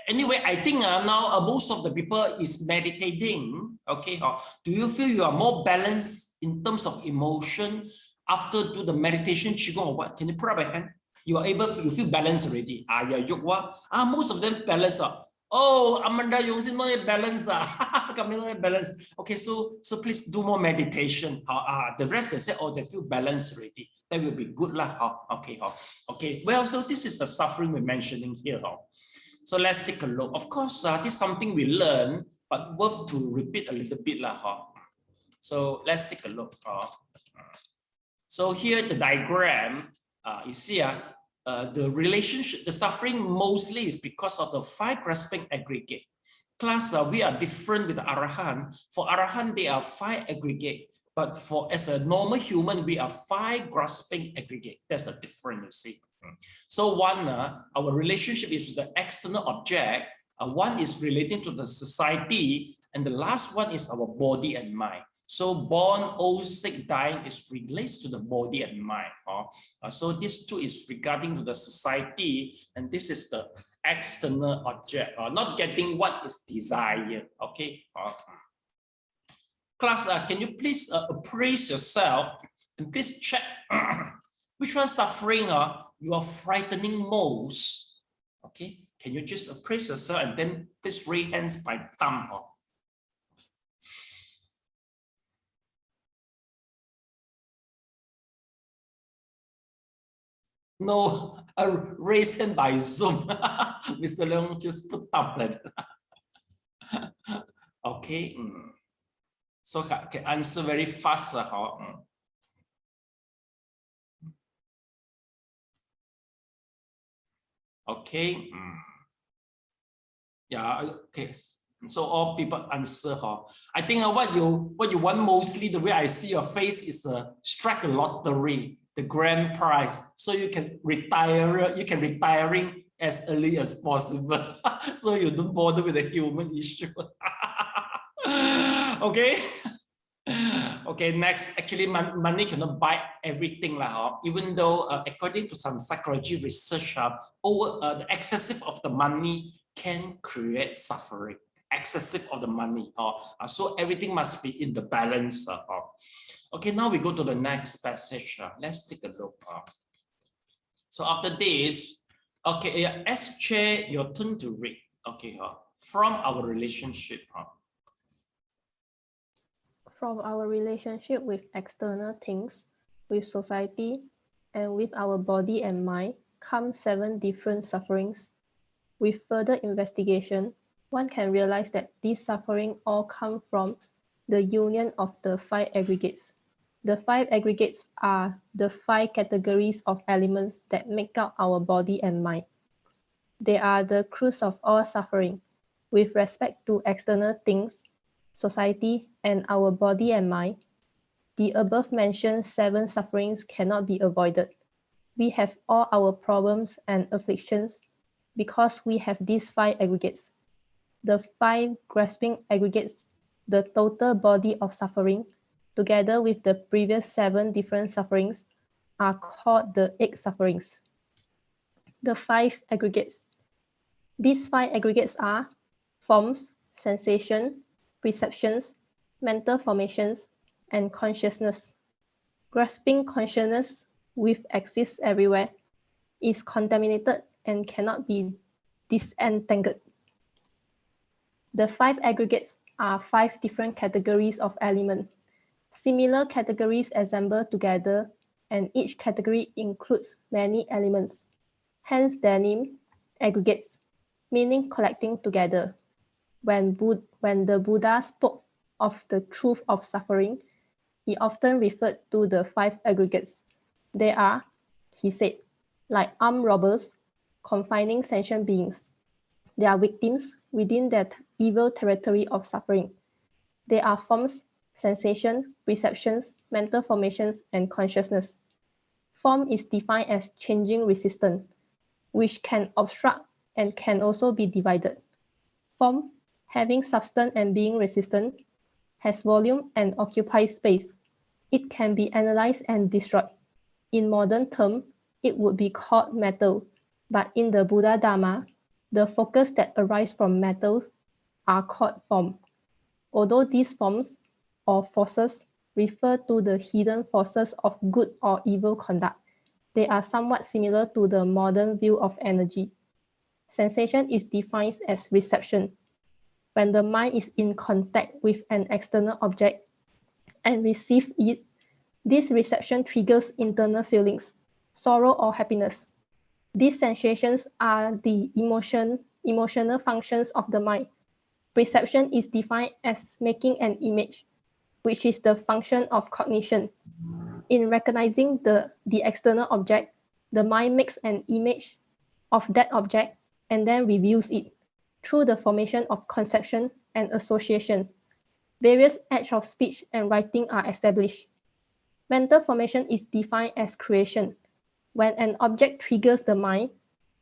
Anyway, I think now most of the people is meditating. Okay. Do you feel you are more balanced in terms of emotion after do the meditation qigong or what? Can you put up a hand? You are able. You feel balanced already. Most of them balance. Oh, Amanda, you see no balance. No balance. Okay, so please do more meditation. The rest they say, oh, they feel balanced already. That will be good lah. Okay. Okay. Well, so this is the suffering we're mentioning here. So let's take a look. Of course, this is something we learn, but worth to repeat a little bit lah. So let's take a look. So here the diagram. You see the relationship, the suffering mostly is because of the 5 grasping aggregate. Class, we are different with the Arahant. For Arahant, they are 5 aggregate, but for as a normal human, we are 5 grasping aggregate. That's the difference, you see. So one, our relationship is with the external object. One is relating to the society, and the last one is our body and mind. So born, old, sick, dying is relates to the body and mind. So this two is regarding to the society, and this is the external object, not getting what is desired. Okay. Class, can you please appraise yourself and please check which one suffering you are frightening most? Okay. Can you just appraise yourself and then please raise hands by thumb? No, I raised hand by Zoom. Mr. Leong just put up like that. Okay. So I can answer very fast. Okay. Yeah, okay. So all people answer. I think what you want mostly, the way I see your face is strike a lottery, the grand prize, so you can retire. You can retiring as early as possible, so you don't bother with the human issue. Okay. Okay. Next, actually, money cannot buy everything lah. Even though, according to some psychology research, the excessive of the money can create suffering. Excessive of the money. So everything must be in the balance. Okay, now we go to the next passage. Let's take a look. So after this, okay, as chair, your turn to read. Okay, from our relationship. From our relationship with external things, with society, and with our body and mind come 7 different sufferings. With further investigation, one can realize that these suffering all come from the union of the 5 aggregates. The 5 aggregates are the 5 categories of elements that make up our body and mind. They are the crux of all suffering. With respect to external things, society, and our body and mind, the above-mentioned 7 sufferings cannot be avoided. We have all our problems and afflictions because we have these 5 aggregates. The 5 grasping aggregates, the total body of suffering, together with the previous 7 different sufferings, are called the 8 sufferings. The 5 aggregates. These 5 aggregates are forms, sensation, perceptions, mental formations, and consciousness. Grasping consciousness, which exists everywhere, is contaminated and cannot be disentangled. The 5 aggregates are 5 different categories of elements. Similar categories assemble together, and each category includes many elements. Hence their name, aggregates, meaning collecting together. When the Buddha spoke of the truth of suffering, he often referred to the 5 aggregates. They are, he said, like armed robbers, confining sentient beings. They are victims within that evil territory of suffering. They are forms, sensation, perceptions, mental formations, and consciousness. Form is defined as changing resistance, which can obstruct and can also be divided. Form, having substance and being resistant, has volume and occupies space. It can be analyzed and destroyed. In modern terms, it would be called matter, but in the Buddha Dharma, The focus that arise from metals are called form. Although these forms or forces refer to the hidden forces of good or evil conduct, they are somewhat similar to the modern view of energy. Sensation is defined as reception. When the mind is in contact with an external object and receives it, this reception triggers internal feelings, sorrow or happiness. These sensations are the emotional functions of the mind. Perception is defined as making an image, which is the function of cognition. In recognizing the external object, the mind makes an image of that object and then reviews it. Through the formation of conception and associations, various acts of speech and writing are established. Mental formation is defined as creation. When an object triggers the mind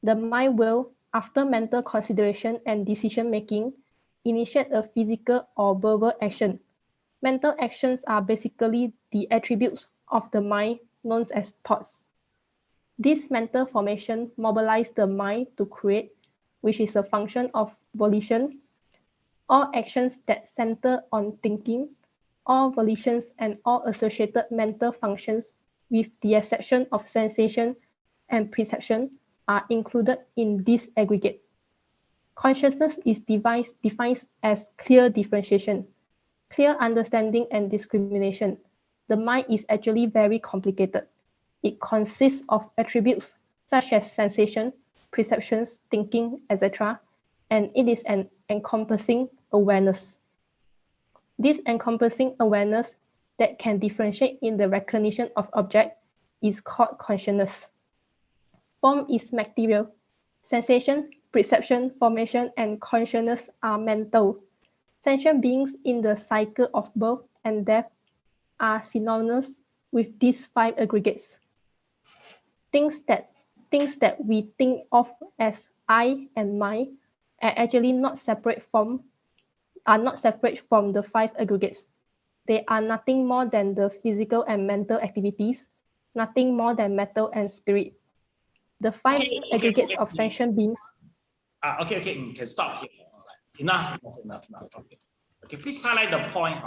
will, after mental consideration and decision-making, initiate a physical or verbal action. Mental actions are basically the attributes of the mind known as thoughts. This mental formation mobilizes the mind to create, which is a function of volition. All actions that center on thinking, all volitions and all associated mental functions, with the exception of sensation and perception, are included in these aggregates. Consciousness is defined as clear differentiation, clear understanding and discrimination. The mind is actually very complicated. It consists of attributes such as sensation, perceptions, thinking, etc., and it is an encompassing awareness. This encompassing awareness that can differentiate in the recognition of object is called consciousness. Form is material. Sensation, perception, formation, and consciousness are mental. Sentient beings in the cycle of birth and death are synonymous with these 5 aggregates. Things that we think of as I and mine are actually not separate from the 5 aggregates. They are nothing more than the physical and mental activities, nothing more than matter and spirit. The 5 aggregates of sentient beings. Okay, you can stop here. Enough. Okay, please highlight the point.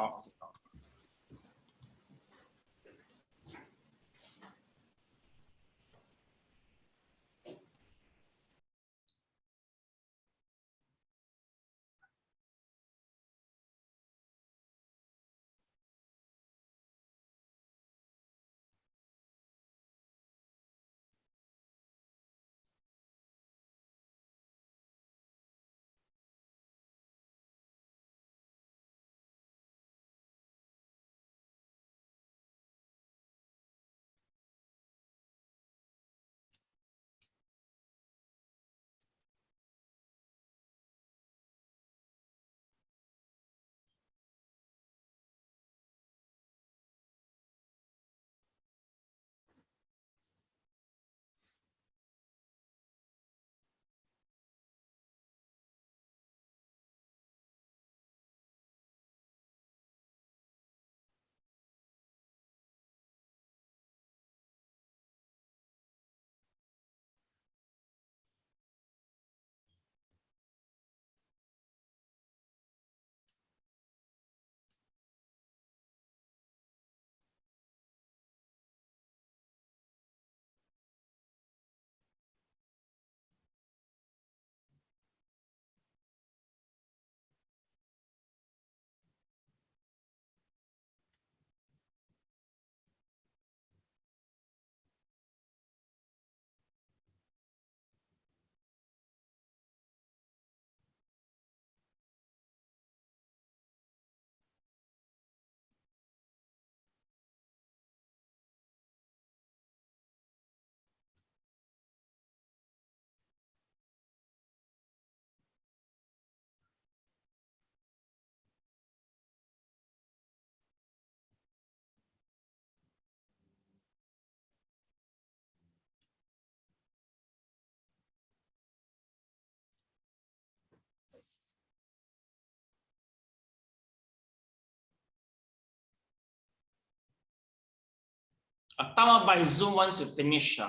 Time out by Zoom once you finish.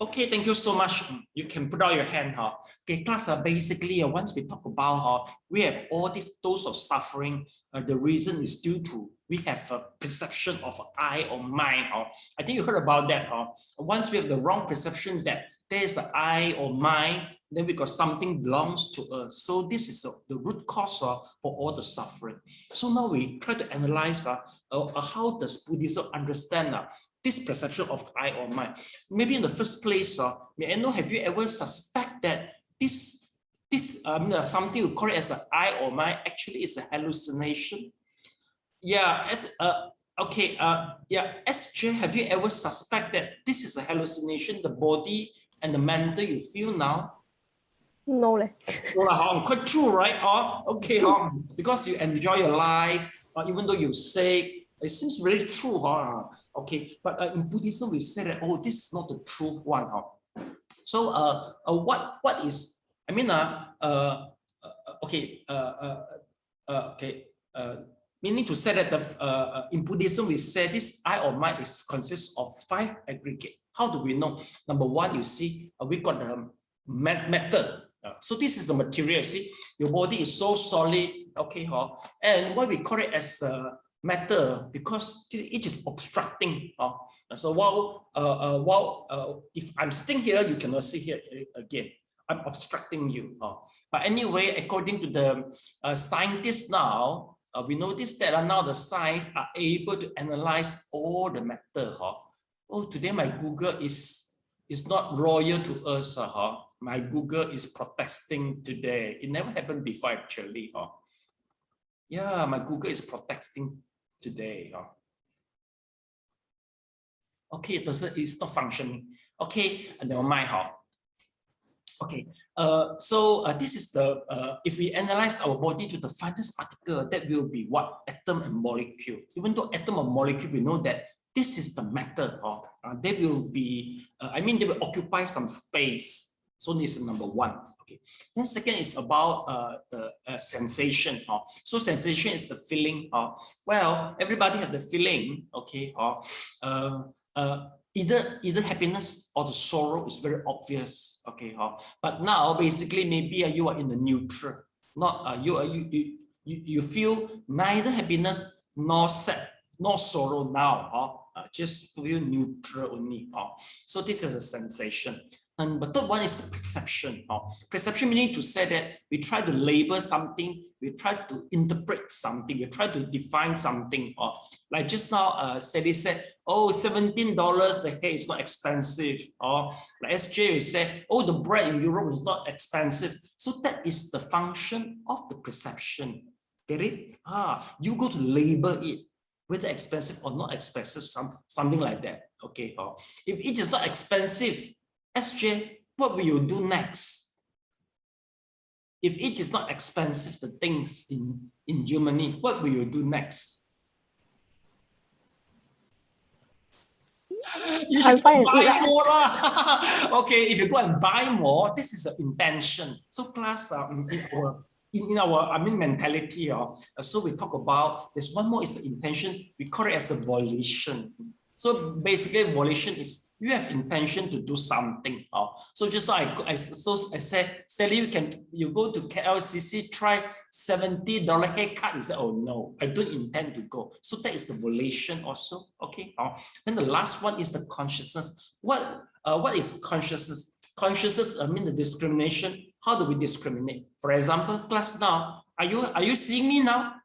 Okay, thank you so much. You can put out your hand. Okay, class, basically, once we talk about we have all these dose of suffering, the reason is due to we have a perception of I or mine. I think you heard about that. Once we have the wrong perception that there's an I or mine, then we got something belongs to us. So this is the root cause for all the suffering. So now we try to analyze how does Buddhism understand this perception of I or mine. Maybe in the first place, may I know, have you ever suspect that this something you call it as an I or mine actually is a hallucination? Yeah, SJ, have you ever suspect that this is a hallucination, the body and the mental you feel now? No. Quite true, right? Okay, because you enjoy your life, even though you're sick, it seems really true. Okay, but in Buddhism, we say that, oh, this is not the truth one. So what is, I mean, meaning to say that in Buddhism, we say this I or mine consists of 5 aggregates. How do we know? Number 1, you see, we got the matter. So this is the material. See, your body is so solid, okay, and why we call it as matter, because it is obstructing. So while if I'm sitting here, you cannot see here again. I'm obstructing you. But anyway, according to the scientists now, we notice that now the science are able to analyze all the matter. Oh, today my Google is not loyal to us. My Google is protesting today. It never happened before, actually. Yeah, my Google is protesting today. Okay, it's not functioning. Okay, never mind. Okay, so this is the, if we analyze our body to the finest particle, that will be what? Atom and molecule. Even though atom or molecule, we know that this is the matter. They will be, they will occupy some space. So this is number 1. Okay. Then second is about the sensation. So sensation is the feeling. Well, everybody have the feeling. Okay. Either happiness or the sorrow is very obvious. Okay. But now basically maybe you are in the neutral. Not you feel neither happiness nor sad nor sorrow now. Just feel neutral only. So this is a sensation. And the third one is the perception. Perception meaning to say that we try to label something, we try to interpret something, we try to define something. Like just now, Sally said, oh, $17, the hair is not expensive. Or like SJ said, oh, the bread in Europe is not expensive. So that is the function of the perception. Get it? You go to label it, whether expensive or not expensive, something like that. Okay. If it is not expensive, SJ, what will you do next? If it is not expensive, the things in Germany, what will you do next? You should buy more. Okay, if you go and buy more, this is an intention. So class, in our mentality, so we talk about, there's one more is the intention. We call it as a volition. So basically, volition is you have intention to do something. So just like I said, Sally, you go to KLCC, try $70 haircut. You say, oh no, I don't intend to go. So that is the volition also. Okay. Then the last one is the consciousness. What is consciousness? Consciousness, the discrimination. How do we discriminate? For example, class now, are you seeing me now?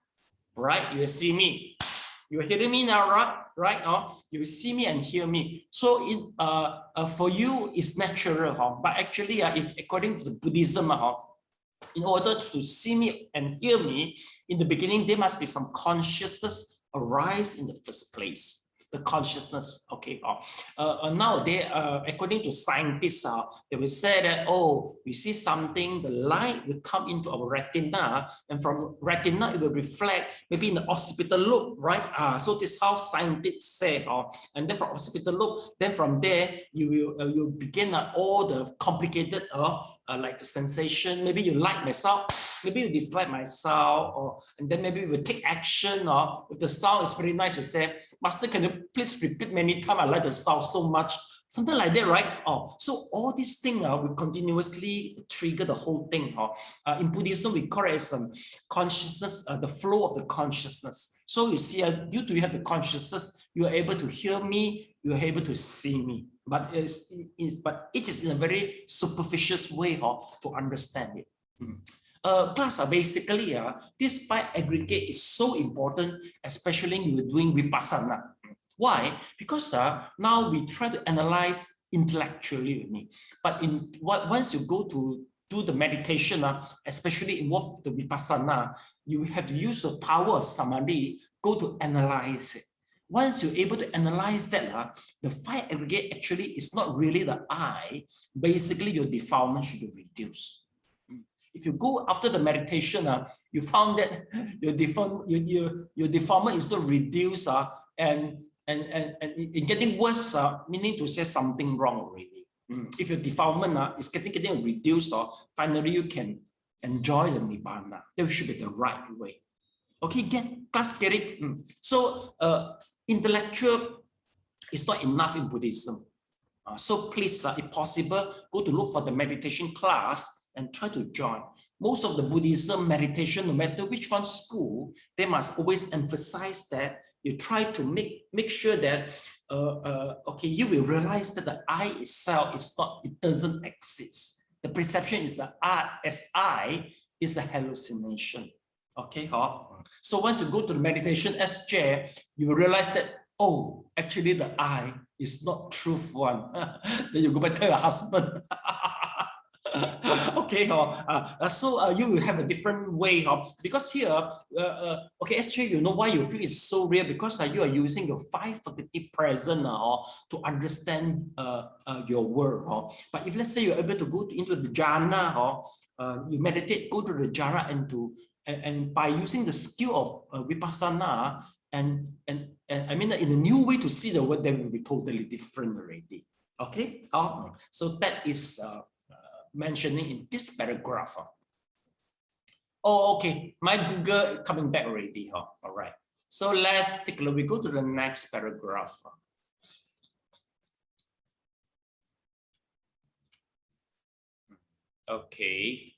Right? You see me. You're hearing me now, right? You see me and hear me. So for you, it's natural. But actually, if according to the Buddhism, in order to see me and hear me, in the beginning, there must be some consciousness arise in the first place. The consciousness, okay. Now according to scientists, they will say that, oh, we see something, the light will come into our retina, and from retina it will reflect maybe in the occipital lobe, right? So this is how scientists say, and then from occipital lobe, then from there you will begin all the complicated, like the sensation. Maybe you like myself. maybe you dislike my sound, and then maybe we take action, or if the sound is very nice, you say, Master, can you please repeat many times? I like the sound so much. Something like that, right? So all these things will continuously trigger the whole thing. In Buddhism, we call it as consciousness, the flow of the consciousness. So you see, due to you have the consciousness, you are able to hear me, you are able to see me. But it is in a very superficial way to understand it. Plus, basically, this 5 aggregate is so important, especially when you're doing vipassana. Why? Because now we try to analyze intellectually, but once you go to do the meditation, especially involve the vipassana, you have to use the power of samadhi, go to analyze it. Once you're able to analyze that, the 5 aggregate actually is not really the I. Basically, your defilement should be reduced. If you go after the meditation, you found that your defilement is still reduced, and getting worse, meaning to say something wrong already. If your defilement is getting reduced, finally you can enjoy the nibbana. That should be the right way. Okay, get it. So intellectual is not enough in Buddhism. So please, if possible, go to look for the meditation class and try to join. Most of the Buddhism meditation, no matter which one school, they must always emphasize that you try to make sure that okay, you will realize that the I itself it doesn't exist. The perception is the I is a hallucination. Okay, so once you go to the meditation SJ, you will realize that, oh, actually the I is not truth one. Then you go back to your husband. Okay, so you will have a different way because here, okay, SJ, you know why you feel it's so real, because you are using your 5 faculty present to understand your world. But if let's say you're able to go into the jhana, you meditate, go to the jhana, and by using the skill of vipassana, and I mean in a new way to see the world, then will be totally different already. Okay, so that is mentioning in this paragraph. Oh, okay, my Google coming back already. All right, so let's take a look. We go to the next paragraph. Okay.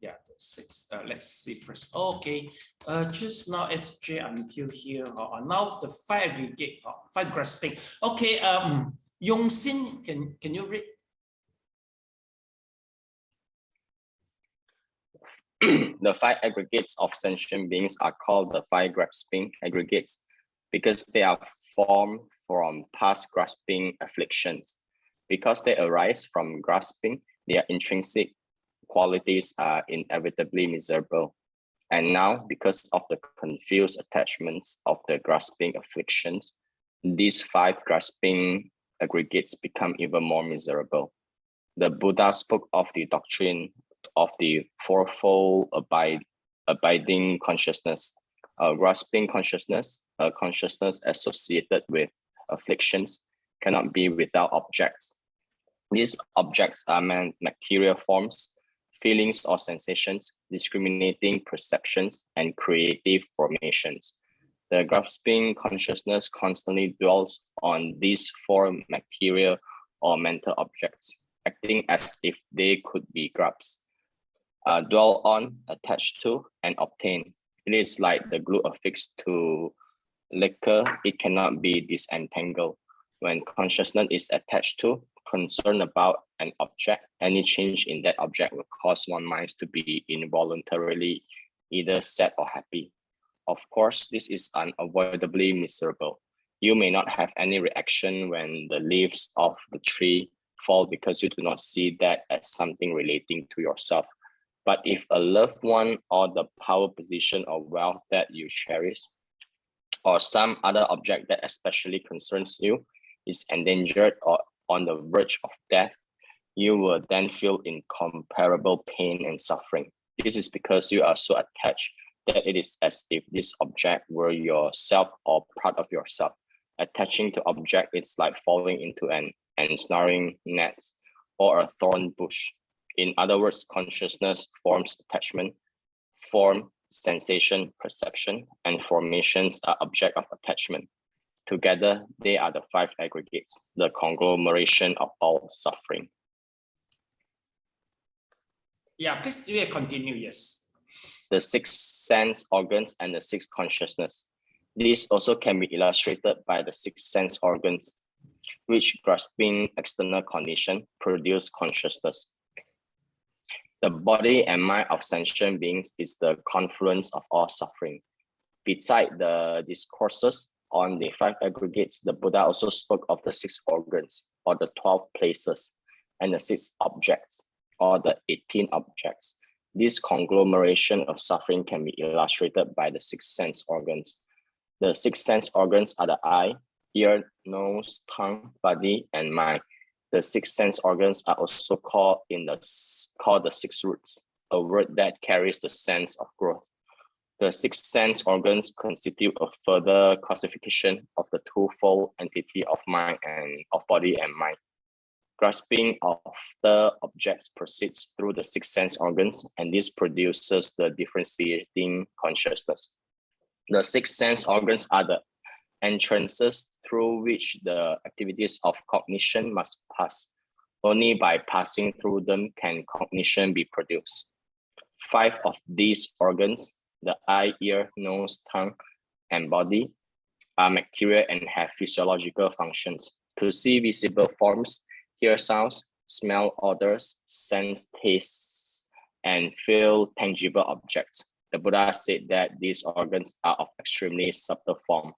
Yeah, the 6. Let's see first. Okay, just now SJ until here. Now the 5 aggregate, 5 grasping. Okay, Yong Sin, can you read? The 5 aggregates of sentient beings are called the 5 grasping aggregates because they are formed from past grasping afflictions. Because they arise from grasping, their intrinsic qualities are inevitably miserable. And now, because of the confused attachments of the grasping afflictions, these 5 grasping aggregates become even more miserable. The Buddha spoke of the doctrine of the fourfold abiding consciousness, a grasping consciousness, a consciousness associated with afflictions, cannot be without objects. These objects are material forms, feelings or sensations, discriminating perceptions, and creative formations. The grasping consciousness constantly dwells on these 4 material or mental objects, acting as if they could be grasped. Dwell on, attached to, and obtain. It is like the glue affixed to liquor. It cannot be disentangled. When consciousness is attached to, concerned about an object, any change in that object will cause one's mind to be involuntarily either sad or happy. Of course, this is unavoidably miserable. You may not have any reaction when the leaves of the tree fall because you do not see that as something relating to yourself. But if a loved one or the power, position, or wealth that you cherish, or some other object that especially concerns you, is endangered or on the verge of death, you will then feel incomparable pain and suffering. This is because you are so attached that it is as if this object were yourself or part of yourself. Attaching to object, it's like falling into an ensnaring net or a thorn bush. In other words, consciousness forms attachment, form, sensation, perception, and formations are object of attachment. Together, they are the 5 aggregates, the conglomeration of all suffering. Yeah, please do it, continue, yes. The 6 sense organs and the 6 consciousness. These also can be illustrated by the 6 sense organs, which grasping external condition produce consciousness. The body and mind of sentient beings is the confluence of all suffering. Beside the discourses on the 5 aggregates, the Buddha also spoke of the 6 organs, or the 12 places, and the 6 objects, or the 18 objects. This conglomeration of suffering can be illustrated by the 6 sense organs. The 6 sense organs are the eye, ear, nose, tongue, body, and mind. The 6 sense organs are also called the 6 roots, a word that carries the sense of growth. The 6 sense organs constitute a further classification of the twofold entity of mind and of body and mind. Grasping of the objects proceeds through the 6 sense organs, and this produces the differentiating consciousness. The 6 sense organs are the entrances through which the activities of cognition must pass. Only by passing through them can cognition be produced. 5 of these organs, the eye, ear, nose, tongue, and body, are material and have physiological functions. To see visible forms, hear sounds, smell odors, sense tastes, and feel tangible objects. The Buddha said that these organs are of extremely subtle form,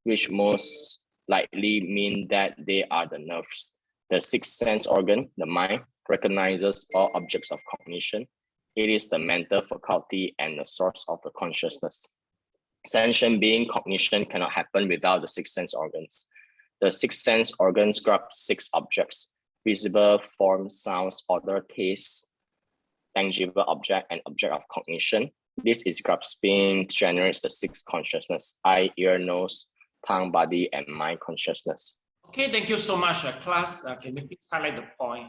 which most likely mean that they are the nerves. The 6th sense organ, the mind, recognizes all objects of cognition. It is the mental faculty and the source of the consciousness. Sentient being cognition cannot happen without the 6 sense organs. The 6 sense organs grasp 6 objects: visible, form, sounds, odor, taste, tangible object, and object of cognition. This is grasping generates the 6 consciousness: eye, ear, nose, tongue, body, and mind consciousness. Okay, thank you so much, class. Can you please highlight the point?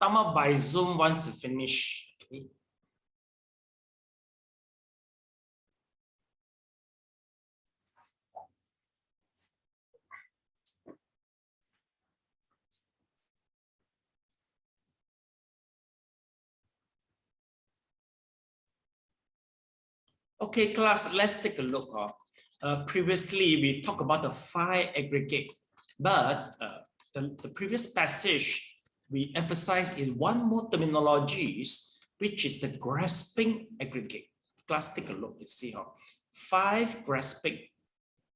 Tama by Zoom once you finish. Okay. Okay, class, let's take a look. Previously, we talked about the 5 aggregate, but the previous passage, we emphasized in one more terminologies, which is the grasping aggregate. Class, take a look. You see how 5 grasping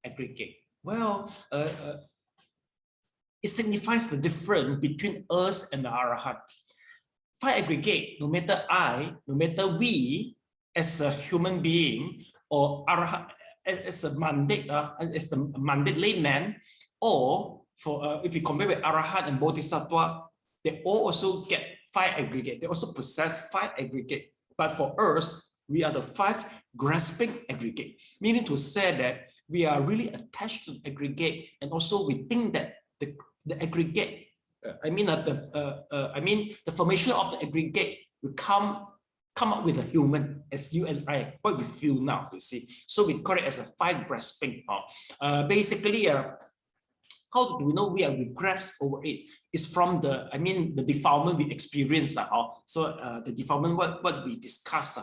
aggregate. Well, it signifies the difference between us and the Arahant. 5 aggregate, no matter I, no matter we, as a human being, or Arahant, as a mandate, as the mandate layman, or for if you compare with Arahant and Bodhisattva, they all also get 5 aggregate. They also possess 5 aggregate. But for us, we are the 5 grasping aggregate, meaning to say that we are really attached to the aggregate, and also we think that the aggregate, the formation of the aggregate will come up with a human as you and I, what we feel now, you see. So we call it as a 5 grasping. Basically, how do we know we grasp over it? It's from the defilement we experience. So the defilement, what we discussed.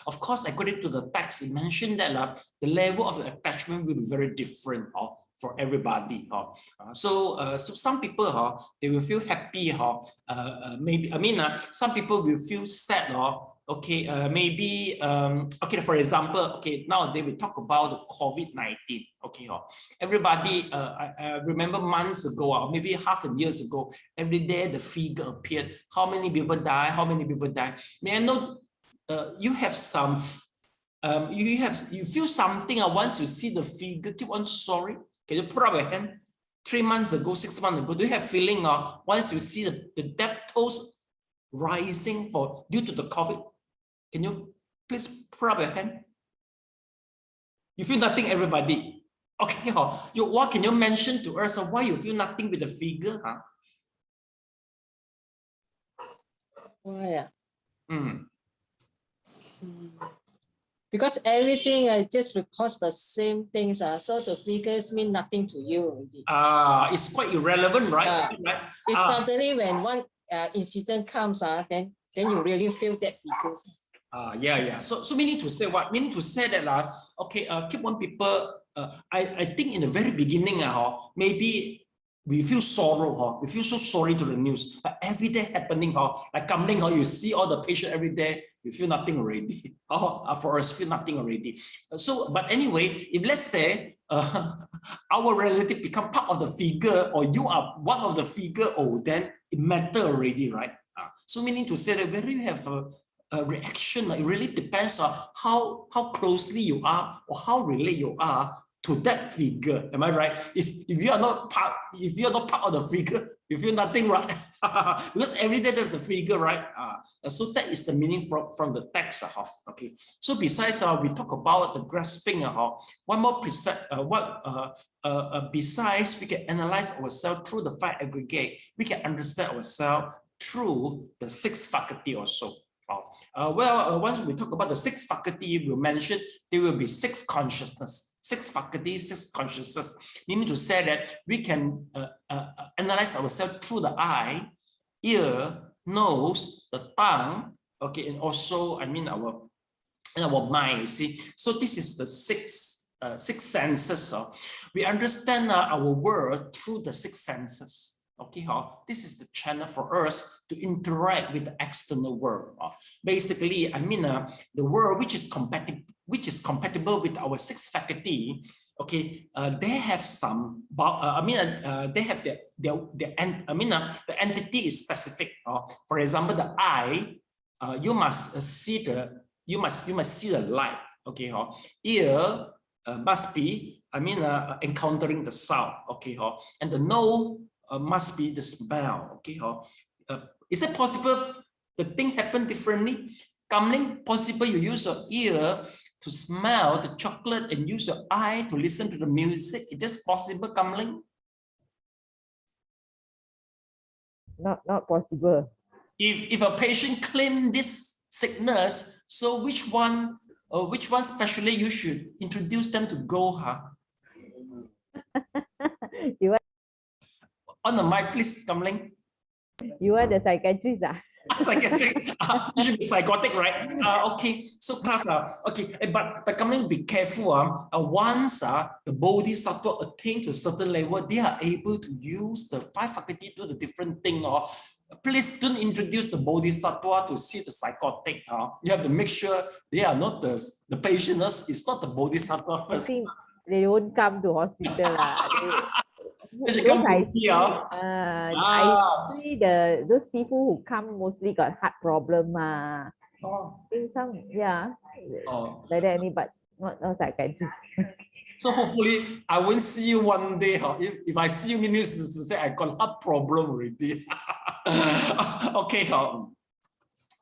Of course, according to the text, it mentioned that the level of the attachment will be very different for everybody. So some people, they will feel happy. Some people will feel sad. Okay, maybe, okay, for example, okay, now they will talk about the COVID-19. Okay, everybody, I remember months ago, or maybe half a year ago, every day the figure appeared. How many people die? How many people die? May I know, you have some, you feel something once you see the figure, keep on sorry. Can you put up your hand? 3 months ago, 6 months ago, do you have feeling once you see the death tolls rising due to the COVID? Can you please put up your hand? You feel nothing, everybody. Okay, what can you mention to us why you feel nothing with the figure? Why? Because everything just records the same things, so the figures mean nothing to you already. It's quite irrelevant, right? It's suddenly when one incident comes, then you really feel that figures. Yeah. So meaning to say what? Meaning to say that okay, keep on people. I think in the very beginning, maybe we feel sorrow, we feel so sorry to the news. But every day happening, like coming, you see all the patient every day, you feel nothing already. For us, feel nothing already. So, but anyway, if let's say our relative become part of the figure, or you are one of the figure, then it matter already, right? So meaning to say that whether you have a reaction, it really depends on how closely you are or how related you are to that figure. Am I right? If you are not part of the figure, you feel nothing, right? Because every day there's a figure, right? So that is the meaning from the text. Okay. So besides we talk about the grasping, one more besides we can analyze ourselves through the 5 aggregate, we can understand ourselves through the 6 faculty also. Once we talk about the 6 faculty, we mentioned there will be 6 consciousness, 6 faculty, 6 consciousness. Meaning to say that we can analyze ourselves through the eye, ear, nose, the tongue, okay, and also our mind. You see, so this is the 6 senses. We understand our world through the 6 senses. Okay, this is the channel for us to interact with the external world. Basically, the world which is compatible with our 6 faculty. Okay, they have some. They have the entity is specific. For example, the eye, you must see the light. Okay, ear must be encountering the sound. Okay, and the nose must be the smell. Okay, is it possible the thing happen differently? Kamling, possible you use your ear to smell the chocolate and use your eye to listen to the music? Is this possible, Kamling? Not possible. if a patient claim this sickness, so which one specially you should introduce them to go, huh? You are, on the mic, please, Kamling. you are the psychiatrist, Psychiatric, you should be psychotic, right? Okay, so class, okay, but Kamling, be careful. Once the bodhisattva attain to a certain level, they are able to use the 5 faculty to the different thing. Please don't introduce the bodhisattva to see the psychotic. You have to make sure they are not the patient. It's not the bodhisattva first. I think they won't come to hospital. They should come to here. I see those people who come mostly got heart problem. I think some, yeah, like that, but not psychiatrist. So hopefully I won't see you one day. If I see you, means to say I got heart problem already. Okay.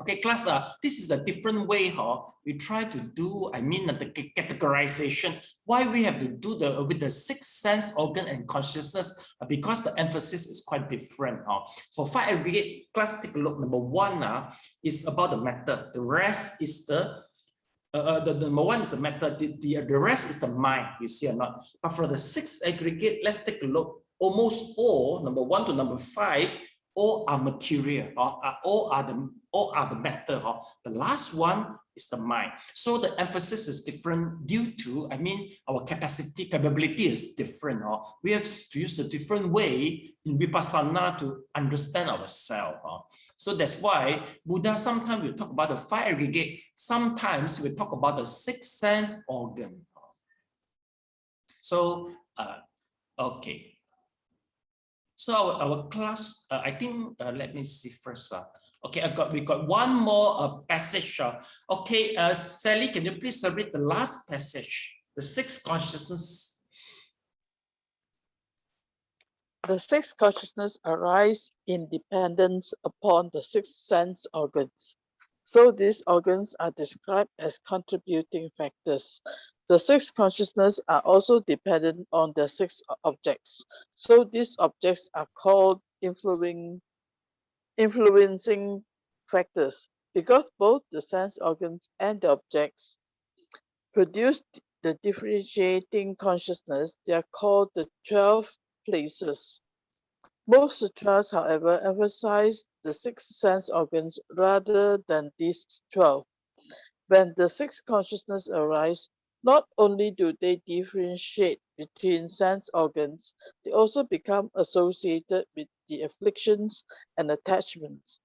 Okay, class, this is a different way we try to do, the categorization. Why we have to do with the 6 sense organ and consciousness, because the emphasis is quite different. For 5 aggregate, class, take a look. Number 1 is about the method. The rest is the number 1 is the method. The rest is the mind, you see or not. But for the 6 aggregate, let's take a look. Almost all, number 1 to number 5, all are material, all are the matter. The last one is the mind. So the emphasis is different due to, our capability is different. We have to use the different way in Vipassana to understand ourselves. So that's why Buddha sometimes will talk about the 5 aggregate, sometimes we talk about the 6 sense organ. So, okay. So our class, I think, let me see first. Okay, we got one more passage. Okay, Sally, can you please read the last passage, the 6 consciousness? The 6 consciousness arise in dependence upon the 6 sense organs. So these organs are described as contributing factors. The 6 consciousness are also dependent on the 6 objects. So these objects are called influencing factors. Because both the sense organs and the objects produce the differentiating consciousness, they are called the 12 places. Most sutras, however, emphasize the 6 sense organs rather than these 12. When the 6 consciousness arise, not only do they differentiate between sense organs, they also become associated with the afflictions and attachments.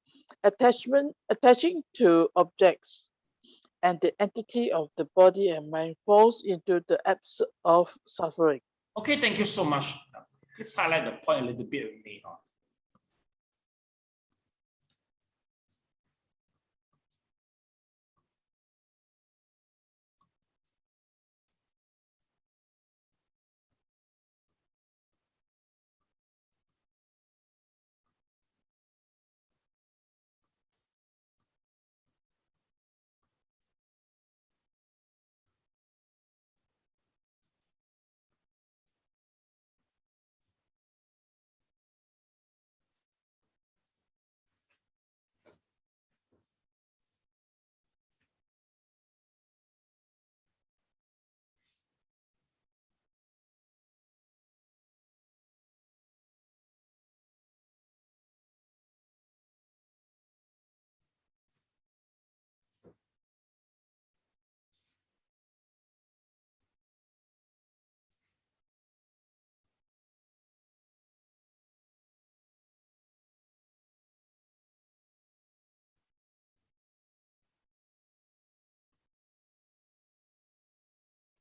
Attaching to objects and the entity of the body and mind falls into the absence of suffering. Okay, thank you so much. Let's highlight the point a little bit with me.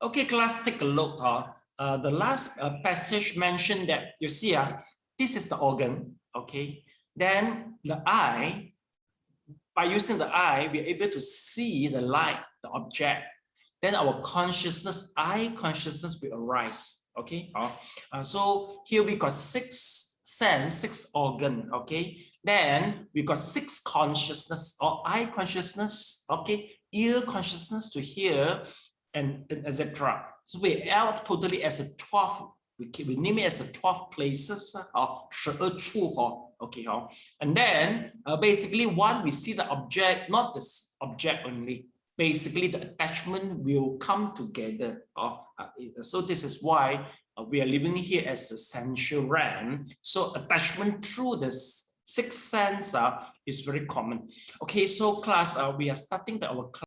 Okay, class, take a look. The last passage mentioned that you see, this is the organ. Okay, then the eye. By using the eye, we're able to see the light, the object. Then our consciousness, eye consciousness, will arise. Okay, so here we got 6 sense, 6 organ. Okay, then we got 6 consciousness or eye consciousness. Okay, ear consciousness to hear. And etc. So we are totally as a 12. We name it as a 12 places or 12处 Okay, and then basically when we see the object, not this object only, basically the attachment will come together. So this is why we are living here as a sensual realm. So attachment through this sixth sense is very common. Okay, so class, we are starting our class.